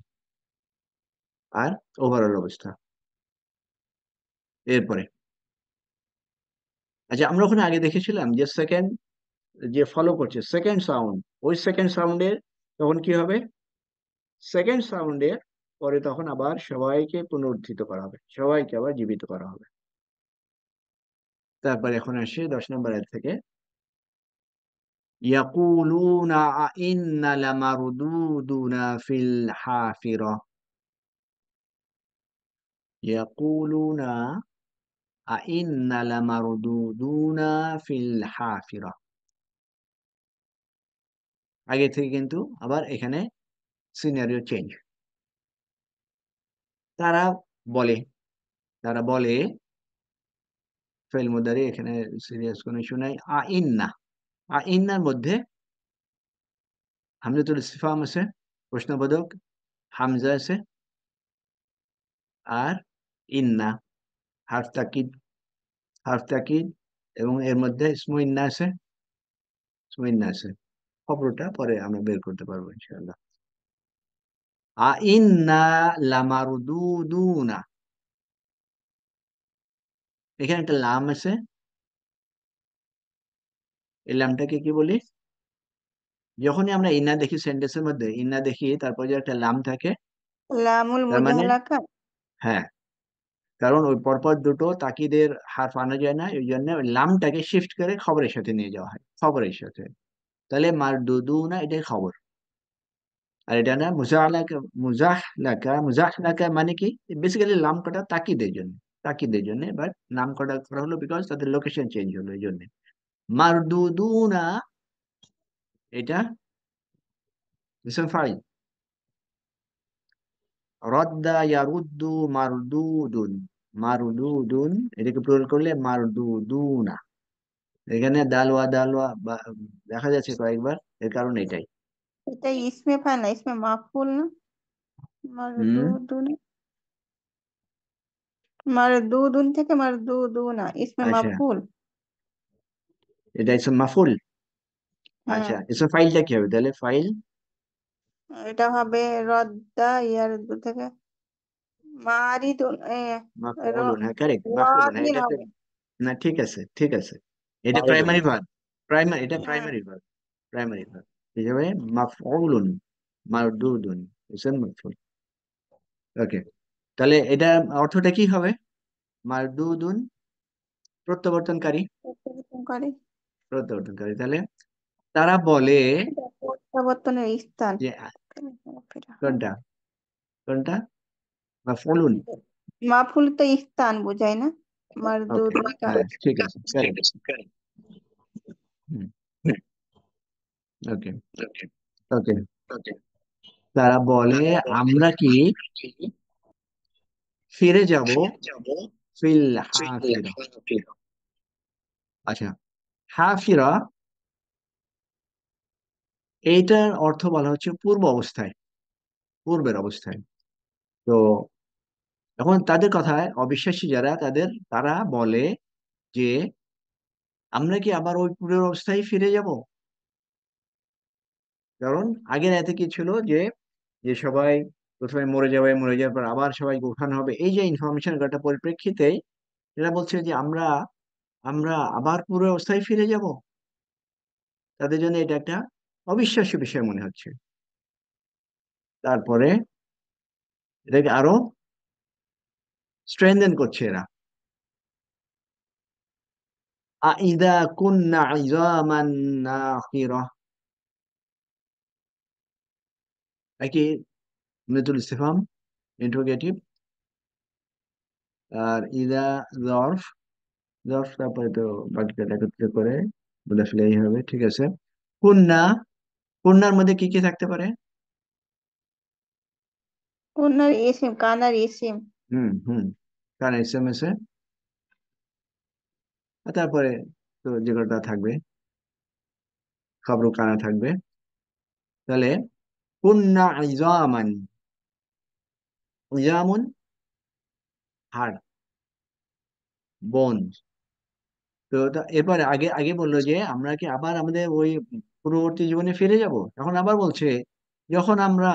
আর ওভারঅল অবস্থা। এরপরে আচ্ছা, আমরা ওখানে আগে দেখেছিলাম যে সেকেন্ড, যে ফলো করছে সেকেন্ড সাউন্ড, ওই সেকেন্ড সাউন্ডের তখন কি হবে, সেকেন্ড সাউন্ডের পরে তখন আবার সবাইকে পুনরুত্থিত করা হবে, সবাইকে আবার জীবিত করা হবে। তারপরে এখন আসে 10 নম্বর আয়াত থেকে, ইয়াকুলুনা আইন্না লামারদুদুনা ফিল হাফিরা। ইয়াকুলুনা আইন্না লামারদুদুনা ফিল হাফিরা। আগে থেকে কিন্তু আবার এখানে সিনারিও চেঞ্জ। তারা বলে, তারা বলে ফেল মুদারি, এখানে সিরিয়াস কোনো ইস্যু নাই। ইন্না, ইন্নার মধ্যে হামজাতুল ইসতিফহাম আছে, প্রশ্নবোধক হামজা আছে, আর ইন্না হারফ তাকিদ, হারফ তাকিদ, এবং এর মধ্যে ইসমু ইন্না আছে, ইসমু ইন্না আছে। খবরটা পরে আমরা বের করতে পারবো ইনশাআল্লাহ। ইন্না লামারদুদুনা, এখানে একটা লাম আছে, এই লামটাকে কি বলি? যখনই আমরা ইন্না দেখি সেন্টেন্সের মধ্যে, ইন্না দেখি তারপর যে একটা লাম থাকে, লামুল তার মানে মুজাহালাকা। হ্যাঁ, কারণ ওই পরপর দুটো তাকিদের হারফ আনা যায় না, এই জন্য ওই লামটাকে শিফট করে খবরের সাথে নিয়ে যাওয়া হয়, খবরের সাথে। তাহলে মারদুদুনা এটাই খবর। আর এটা না মুজাহলাকা, মুজাহলাকা মানে কি? বেসিক্যালি নাম কটা তাকিদের জন্য, তাকিদের জন্য, বাট নাম কটা করা হলো বিকজ তাদের লোকেশন চেঞ্জ হলো এই জন্য। মারদুদুনা এটা ইসম ফাইল। রদ্দা ইয়ারুদ্দু মারদুদুন, মারদুদুন এটাকে প্লুরাল করলে মারদুদুনা। এখানে দালওয়া দালওয়া দেখা যাচ্ছে কয়েকবার, এর কারণ এটাই। এটা ইসমে ফাইল না, ইসমে মাফুল না? হুম, মারদুদুন, মারদুদুন থেকে মারদুদুনা, ইসমে আচ্ছা, মাফুল। এটা ইসম মাফুল। হ্যাঁ, আচ্ছা, ইসম ফাইলটা কি হবে তাহলে? ফাইল এটা হবে রদ্দা ইয়ারদু থেকে মারিদুন, মাফউলুন, হ্যাঁ কারেক্ট, মাফউলুন, হ্যাঁ ওয়াদিন এটা তো, হবে। না ঠিক আছে, ঠিক আছে। এটা প্রাইমারি ভার্ব, প্রাইমারি, এটা প্রাইমারি ভার্ব, প্রাইমারি ভার্ব হিসেবে মাফউলুন মারদুদুন ইসম মাফউল। ওকে, তাহলে এটা অর্থটা কি হবে? মারদুদুন প্রত্যাবর্তনকারী, করে প্রত্যাবর্তনকারী। তাহলে তারা বলে এটা প্রত্যাবর্তনের স্থান। যে কোনটা, কোনটা মাফউলুন? মাফুল তো স্থান বোঝায় না, ওকে, মারদুদুন হ্যাঁ ঠিক আছে, কারেক্ট। ওকে, ওকে। তারা বলে আমরা কি ফিরে যাব ফিল হাফিরা। আচ্ছা, হাফিরা এইটার অর্থ বলা হচ্ছে পূর্ব অবস্থায়, পূর্বের অবস্থায়। তো এখন তাদের কথায় অবিশ্বাসী যারা, তারা বলে যে আমরা কি আবার ওই পূর্বের অবস্থায় ফিরে যাব? কারণ আগের এতে কি ছিল যে, যে সবাই প্রথমে মরে যাবে, মরে যাওয়ার পর আবার সবাইকে উঠানো হবে, এই যে ইনফরমেশন একটা পরিপ্রেক্ষিতে এরা বলছে যে আমরা আমরা আবার পূর্ব অবস্থায় ফিরে যাব। তাদের জন্য এটা একটা অবিশ্বাস্য বিষয় মনে হচ্ছে। তারপরে এটাকে আরো স্ট্রেনদেন করছে এরা। আইদা কুন্না ইজামান নাখিরা, একই মৃদুল ইস্তেফাম, ইন্টারোগেটিভ। আর ইদা জর্ফ, জর্ফ তারপরে তো বাকিটা একত্রিত করে বলে আসলে এই হবে, ঠিক আছে। কুন্না, কুন্নার মধ্যে কি কি থাকতে পারে? ওনার ইসিম, কানার ইসিম। হুম, হুম, কারণ এস এম এস এ, আর তারপরে তো যেগুলোটা থাকবে খবর কানা থাকবে। তাহলে কুন্না ইজামান, ইজামুন হাড়, বোন। তো এরপরে আগে আগে বললো যে আমরা কি আবার আমাদের ওই পূর্ববর্তী জীবনে ফিরে যাব? এখন আবার বলছে যখন আমরা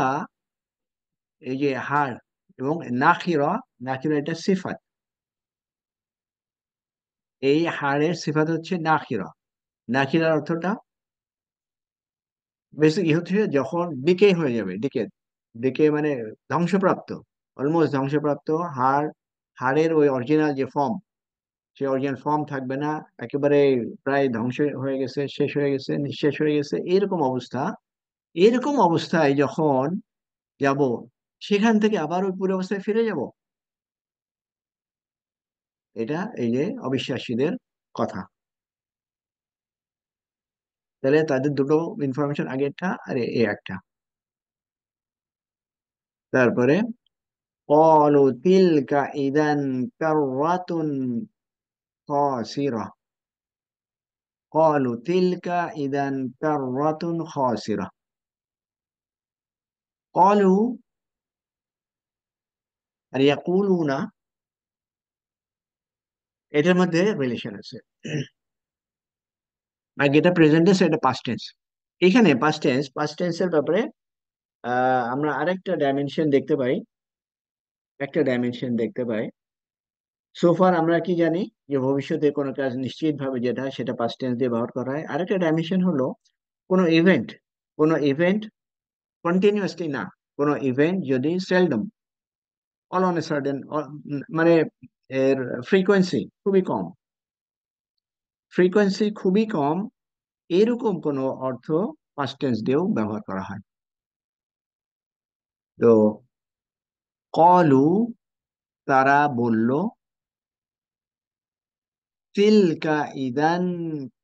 এই যে হাড় এবং নাখিরা, নাখিরা এটা সিফাত, এই হাড়ের সিফাত হচ্ছে নাখিরা। নাখিরার অর্থটা বেসিক হচ্ছে যখন ডিকে হয়ে যাবে, ডিকে, ডিকে মানে ধ্বংসপ্রাপ্ত, অলমোস্ট ধ্বংসপ্রাপ্ত। হাড়, হাড়ের ওই অরিজিনাল যে ফর্ম, সে অরিজিনাল ফর্ম থাকবে না, একেবারে প্রায় ধ্বংস হয়ে গেছে, শেষ হয়ে গেছে, নিঃশেষ হয়ে গেছে, এরকম অবস্থা। এরকম অবস্থায় যখন যাব, সেখান থেকে আবার ওই পুরো অবস্থায় ফিরে যাব, এটা এই যে অবিশ্বাসীদের কথা। তাহলে তাদের দুটো ইনফরমেশন, আগেরটা আর এ একটা। তারপরে قالوا تلك إذا كرة خاسرة قالوا تلك إذا كرة خاسرة قالوا আর ইয়াকুলুনা, এটার মধ্যে রিলেশন আছে। আগে এটা প্রেজেন্ট টেন্স, এটা পাস্ট টেন্স। এখানে পাস্ট টেন্সের ব্যাপারে আমরা আরেকটা ডাইমেনশন দেখতে পাই, একটা ডাইমেনশন দেখতে পাই। সোফার আমরা কি জানি যে ভবিষ্যতে কোনো কাজ নিশ্চিত ভাবে যেটা হয় সেটা পাস্ট টেন্স দিয়ে ব্যবহার করা হয়। আরেকটা ডাইমেনশন হলো কোনো ইভেন্ট, কোনো ইভেন্ট কন্টিনিউয়াসলি না, কোনো ইভেন্ট যদি seldom, all on a certain, মানে এর ফ্রিকোয়েন্সি খুবই কম, ফ্রিকোয়েন্সি খুবই কম, এরকম কোনো অর্থ পাস্ট টেন্স দিয়েও ব্যবহার করা হয়। তো কলু, তারা বলল, তিলকা ইদান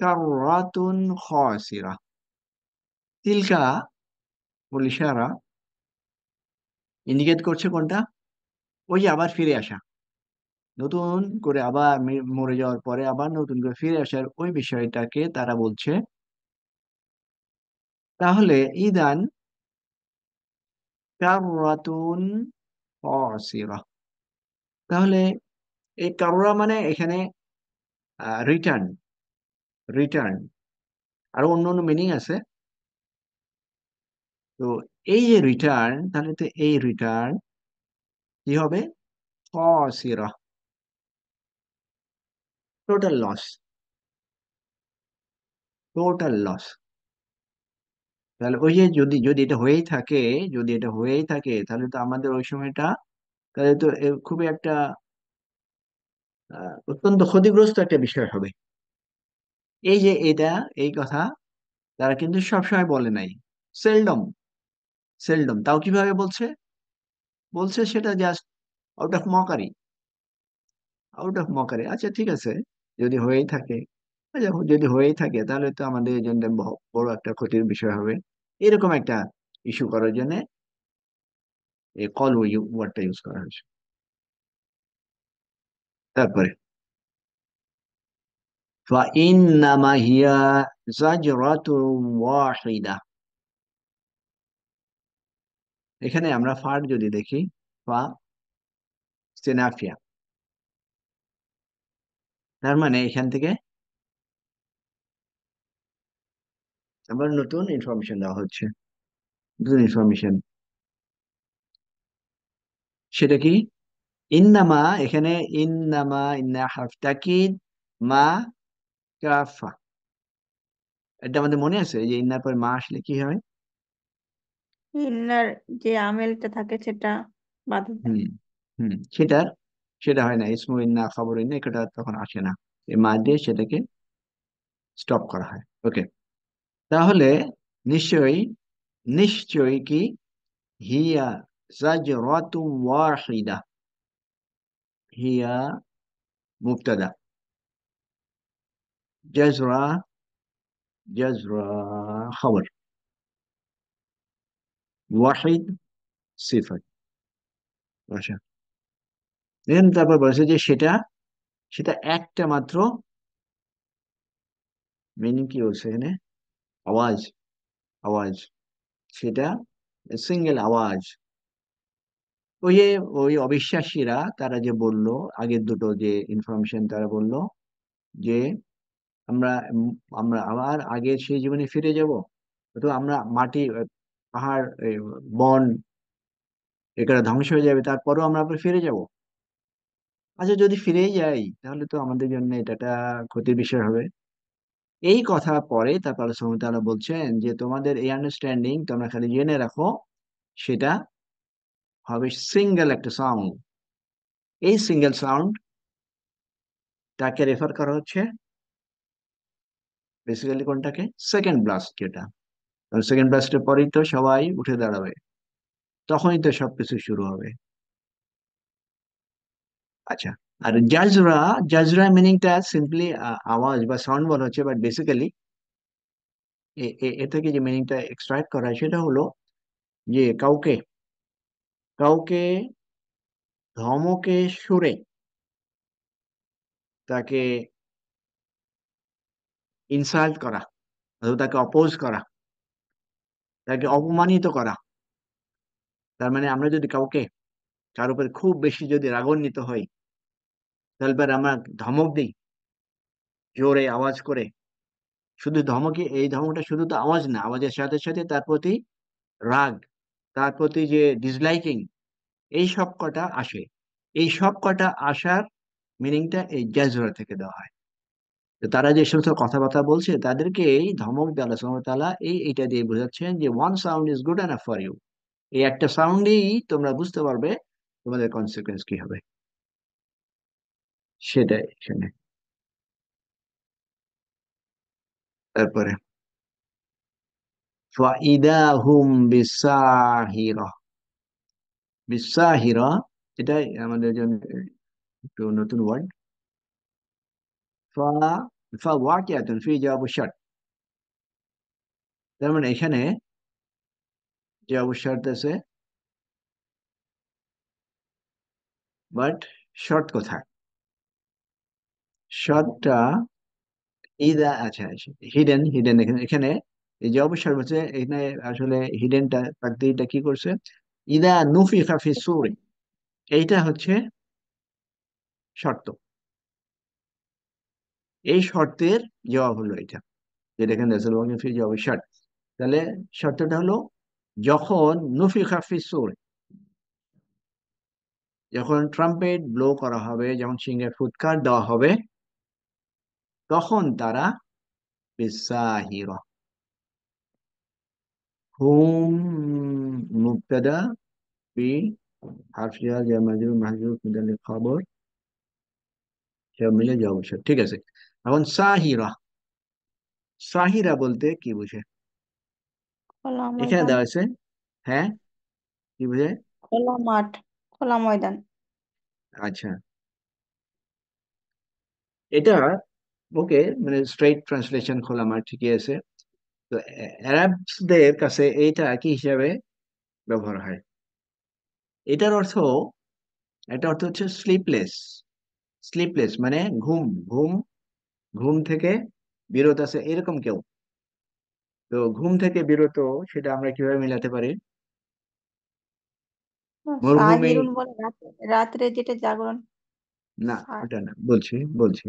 কাররাতুন খাসিরা। তিলকা বল ইশারা ইন্ডিকেট করছে কোনটা? ওই যে আবার ফিরে আসা, নতুন করে আবার মরে যাওয়ার পরে আবার নতুন করে ফিরে আসার ওই বিষয়টাকে তারা বলছে। তাহলে ইদান কাররাতুন খাসিরা, তাহলে এই কাররা মানে এখানে রিটার্ন, রিটার্ন আরো অন্য অন্য মিনিং আছে। তো এই যে রিটার্ন, তাহলে তো এই রিটার্ন কি হবে? খাসিরা, টোটাল লস, টোটাল লস। তাহলে ওই যে যদি যদি এটা হয়েই থাকে, যদি এটা হয়েই থাকে তাহলে তো আমাদের ওই সময়টা, তাহলে তো খুবই একটা অত্যন্ত ক্ষতিগ্রস্ত একটা বিষয় হবে। এই যে এটা, এই কথা তারা কিন্তু সবসময় বলে নাই, সেলডম, সেলডম, তাও কিভাবে বলছে? বলছে সেটা just out of mockery, out of mockery. আচ্ছা ঠিক আছে, যদি হয়েই থাকে, আচ্ছা যদি হয়েই থাকে তাহলে তো আমাদের জন্য বড় একটা ক্ষতির বিষয় হবে। এরকম একটা ইস্যু করার জন্য এই কল ওয়ার্ডটা ইউজ করা হয়েছে। তারপরে فإنما هي زجرة واحدة। এখানে আমরা ফার যদি দেখি, ফা স্টেনাফিয়া, তার মানে এখান থেকে আবার নতুন ইনফরমেশন দেওয়া হচ্ছে, নতুন ইনফরমেশন। সেটা কি? ইন্নামা, এখানে ইন্নামা, ইন্না হারফ তাকিদ, মা কাফা, এটা আমাদের মনে আছে যে ইন্নার পর মা আসলে কি হয়? ইন্নার যে আমেলটা থাকে সেটা বাধা দেয়। হুম, হুম, সেটা হয় না, ইসমু ইন্না খবর ইন্না, এটা তখন আসে না, এই মা দিয়ে সেটাকে স্টপ করা হয়। ওকে, তাহলে নিশ্চয়ই, নিশ্চয়ই কি, হিয়া জাজরাতু ওয়াহিদা, হিয়া মুবতাদা, জাজরা, জাজরা খবর, ওয়াহিদ সিফাত। আচ্ছা, দেখেন তারপর বলেছে যে সেটা, সেটা একটা মাত্র, মিনিং কি বলছে এখানে? আওয়াজ, আওয়াজ, সেটা সিঙ্গেল আওয়াজ। ওই যে ওই অবিশ্বাসীরা তারা যে বলল, আগের দুটো যে ইনফরমেশন তারা বলল যে আমরা আমরা আবার আগের সেই জীবনে ফিরে যাব, তো আমরা মাটি, পাহাড়, বন এগুলো ধ্বংস হয়ে যাবে, তারপরেও আমরা আবার ফিরে যাব। আচ্ছা যদি ফিরেই যাই তাহলে তো আমাদের জন্য এটা একটা ক্ষতির বিষয় হবে। এই কথা পরে তারপর আল্লাহ সুবহানাহু ওয়া তাআলা বলছেন যে তোমাদের এই আন্ডারস্ট্যান্ডিং তোমরা খালি জেনে রাখো, সেটা হবে সিঙ্গেল একটা সাউন্ড। এই সিঙ্গেল সাউন্ড তাকে রেফার করা হচ্ছে বেসিক্যালি কোনটাকে? সেকেন্ড ব্লাস্ট যেটা, সেকেন্ড ব্লাস্টের পরেই তো সবাই উঠে দাঁড়াবে, তখনই তো সবকিছু শুরু হবে। আচ্ছা, আর জাজরা, জাজরা মিনিংটা সিম্পলি আওয়াজ বা সাউন্ড বলা হচ্ছে, বাট বেসিক্যালি এ থেকে যে মিনিংটা এক্সট্রাক্ট করা হয় সেটা হলো যে কাউকে কাউকে ধমকে সুরে তাকে ইনসাল্ট করা, অথবা তাকে অপোজ করা, তাকে অপমানিত করা। তার মানে আমরা যদি কার উপর খুব বেশি যদি রাগান্বিত হই, তাহলে পরে আমরা ধমক দিই জোরে আওয়াজ করে। শুধু ধমকে, এই ধমকটা শুধু তো আওয়াজ না, আওয়াজের সাথে সাথে তার প্রতি রাগ, তার প্রতি যে ডিসলাইকিং, এই সব কটা আসে। এই সব কটা আসার মিনিংটা এই জাজরা থেকে দেওয়া হয়। তো তারা যে সমস্ত কথাবার্তা বলছে তাদেরকে এই ধমক দিয়ে আল্লাহ সুবহানাহু ওয়া তাআলা এইটা দিয়ে বোঝাচ্ছেন যে one sound is good enough for you. এই একটা সাউন্ডেই তোমরা বুঝতে পারবে তোমাদের কনসিকুয়েন্স কি হবে, সেটাই এখানে। তারপরে ফাইদা হুম বিসাহিরা। বিসাহিরা, এটাই আমাদের জন্য একটু নতুন ওয়ার্ড। ফা ফা ওয়াকিয়াতুন ফি জবাব শার্ট। তার মানে এখানে জবাব শার্ট আছে, বাট শর্ট কোথায়? শর্টটা ইদা, আচ্ছা আচ্ছা, হিডেন হিডেন এখানে এখানে এই যে অবসর বলছে এখানে আসলে হিডেনটা তাকদীরটা কি করছে, ইদা নুফিখা ফি সূরি, এইটা হচ্ছে শর্ত। এই শর্তের জবাব হলো এটা, যেটা এখানে রাসূল ওয়াকিং ফি জবাব শর্ত। তাহলে শর্তটা হলো যখন নুফিখা ফি সূরি, যখন ট্রাম্পেট ব্লো করা হবে, যখন সিংহে ফুৎকার দেওয়া হবে, তখন তারা বিসাহিরা। হুম মুবতাদা, বি হারফ জার যা মাজরুর মাহজুব মিদাল খবর, সব মিলে যে অবসর, ঠিক আছে। এখন সাহিরা, সাহিরা বলতে কি বুঝে? খোলা এখানে ময়দান, দেওয়া আছে, হ্যাঁ, কি বুঝে? খোলা মাঠ, খোলা ময়দান। আচ্ছা, এটা ওকে, মানে স্ট্রেইট ট্রান্সলেশন খোলা মাঠ ঠিকই আছে। তো অ্যারাবসদের কাছে এইটা কি হিসাবে ব্যবহার হয়? এটার অর্থ, এটা অর্থ হচ্ছে স্লিপলেস। স্লিপলেস মানে ঘুম, ঘুম, ঘুম থেকে বিরত আছে এরকম কেউ। তো ঘুম থেকে বিরত, সেটা আমরা কিভাবে মিলাতে পারি? মরুভূমি, সাহিরুন বলে রাতে, রাত্রে যেটা জাগরণ। না আর ওটা না, বলছি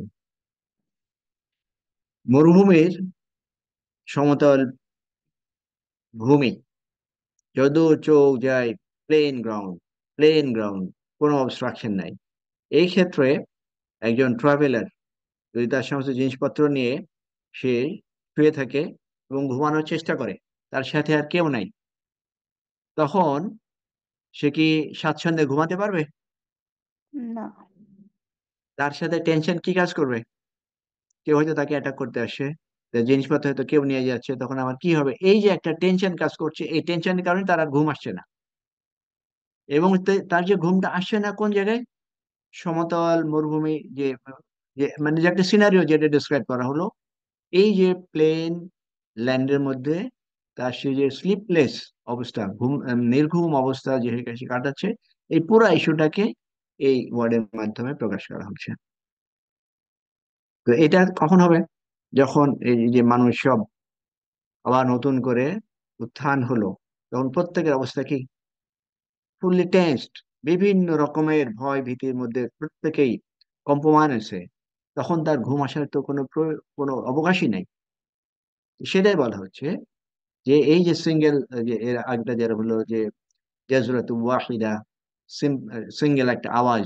মরুভূমির সমতল ভূমি, যদু চোখ যায় প্লেন গ্রাউন্ড, প্লেন গ্রাউন্ড, কোনো অবস্ট্রাকশন নাই। এই ক্ষেত্রে একজন ট্রাভেলার যদি তার সমস্ত জিনিসপত্র নিয়ে সে শুয়ে থাকে এবং ঘুমানোর চেষ্টা করে, তার সাথে আর কেউ নাই, তখন সে কি স্বাচ্ছন্দ্যে ঘুমাতে পারবে? না, তার সাথে টেনশন কি কাজ করবে? কেউ হয়তো তাকে অ্যাটাক করতে আসছে, তার জিনিসপত্র হয়তো কেউ নিয়ে যাচ্ছে, তখন আমার কি হবে? এই যে একটা টেনশন কাজ করছে, এই টেনশনের কারণে তার আর ঘুম আসছে না। এবং তার যে ঘুমটা আসছে না কোন জায়গায়? সমতল মরুভূমি, যে যে মানে যে একটা সিনারিও যেটা ডিসক্রাইব করা হলো, এই যে প্লেন ল্যান্ডের মধ্যে তার সে যে স্লিপলেস অবস্থা, ঘুম নির্ঘুম অবস্থা যে সে কাটাচ্ছে, এই পুরো ইস্যুটাকে এই ওয়ার্ডের মাধ্যমে প্রকাশ করা হচ্ছে। তো এটা কখন হবে? যখন এই যে মানুষ সব আবার নতুন করে উত্থান হলো, তখন প্রত্যেকের অবস্থা কি? ফুললি টেন্সড, বিভিন্ন রকমের ভয় ভীতির মধ্যে প্রত্যেকেই কম্পমান আছে। তখন তার ঘুম আসার তো কোনো অবকাশই নাই। সেটাই বলা হচ্ছে যে এই যে সিঙ্গেল, যে এর আগটা যারা হলো যে জাজরাতু ওয়াহিদা, সিঙ্গেল একটা আওয়াজ,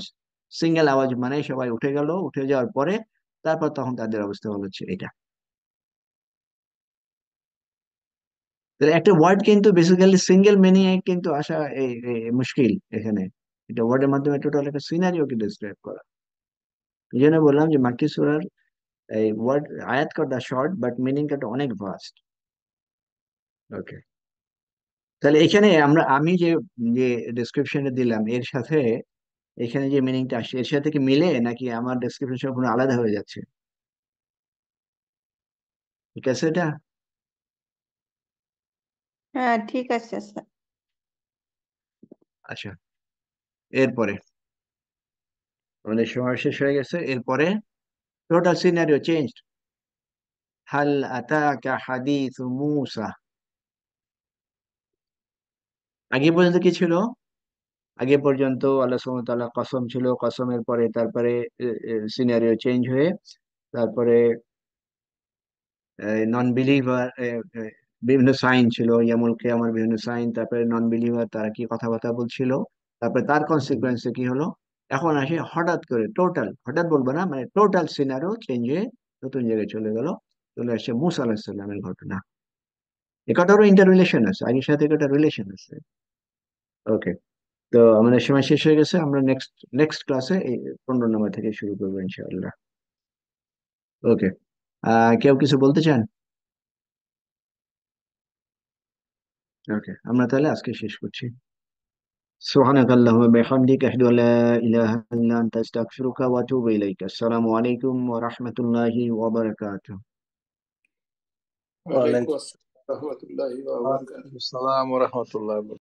সিঙ্গেল আওয়াজ মানে সবাই উঠে গেল, উঠে যাওয়ার পরে তারপর তখন তাদের অবস্থা হচ্ছে এটা। তো একটা ওয়ার্ড কিন্তু বেসিক্যালি সিঙ্গেল মিনিং এ কিন্তু আসা মুশকিল এখানে। এটা ওয়ার্ডের মাধ্যমে টোটাল একটা সিনারিওকে ডিসক্রাইব করা। এই জন্য বললাম যে মাক্কি সূরার এই ওয়ার্ড আয়াত কটা শর্ট, বাট মিনিং কটা অনেক ভাস্ট। ওকে, তাহলে এখানে আমি যে যে ডেসক্রিপশনে দিলাম এর সাথে এখানে যে মিনিংটা আসছে এর সাথে কি মিলে, নাকি আমার ডেসক্রিপশন সম্পূর্ণ আলাদা হয়ে যাচ্ছে? ঠিক আছে এটা? হ্যাঁ ঠিক আছে স্যার। আচ্ছা, এরপরে আমাদের সময় শেষ হয়ে গেছে। এরপরে টোটাল সিনারিও চেঞ্জ। হাল আতাকা হাদিসু মূসা। আগে পর্যন্ত কি ছিল? আগে পর্যন্ত আল্লাহ সুবহানাহু ওয়া তাআলা কসম ছিল, কসমের পরে তারপরে সিনারিও চেঞ্জ হয়ে তারপরে নন বিলিভার, বিভিন্ন সাইন ছিল, ইয়ামুল কিয়ামার বিভিন্ন সাইন, তারপরে নন বিলিভার তারা কি কথাবার্তা বলছিল, তারপরে তার কনসিকুয়েন্সে কি হলো। এখন আসে হঠাৎ করে, টোটাল হঠাৎ বলবো না, মানে টোটাল সিনারিও চেঞ্জ হয়ে নতুন জায়গায় চলে গেল, চলে আসছে মুসা আলাহিস সালামের ঘটনা। এ কথারও ইন্টার রিলেশন আছে, আগের সাথে একটা রিলেশন আছে। ওকে, তো আমাদের সময় শেষ হয়ে গেছে। আমরা নেক্সট নেক্সট ক্লাসে এই 15 নম্বর থেকে শুরু করবো ইনশাআল্লাহ। ওকে, কেউ কিছু বলতে চান? ওকে, আমরা তাহলে আজকে শেষ করছি। سبحانك اللهم وبحمدك أشهد أن لا إله إلا أنت أستغفرك وأتوب إليك. السلام عليكم ورحمة الله وبركاته. ওয়ালাইকুম আসসালাম রহমতুল্লাহি ওয়া বারাকাতুহু। ওয়ালাইকুম আসসালাম ওয়া রাহমাতুল্লাহ।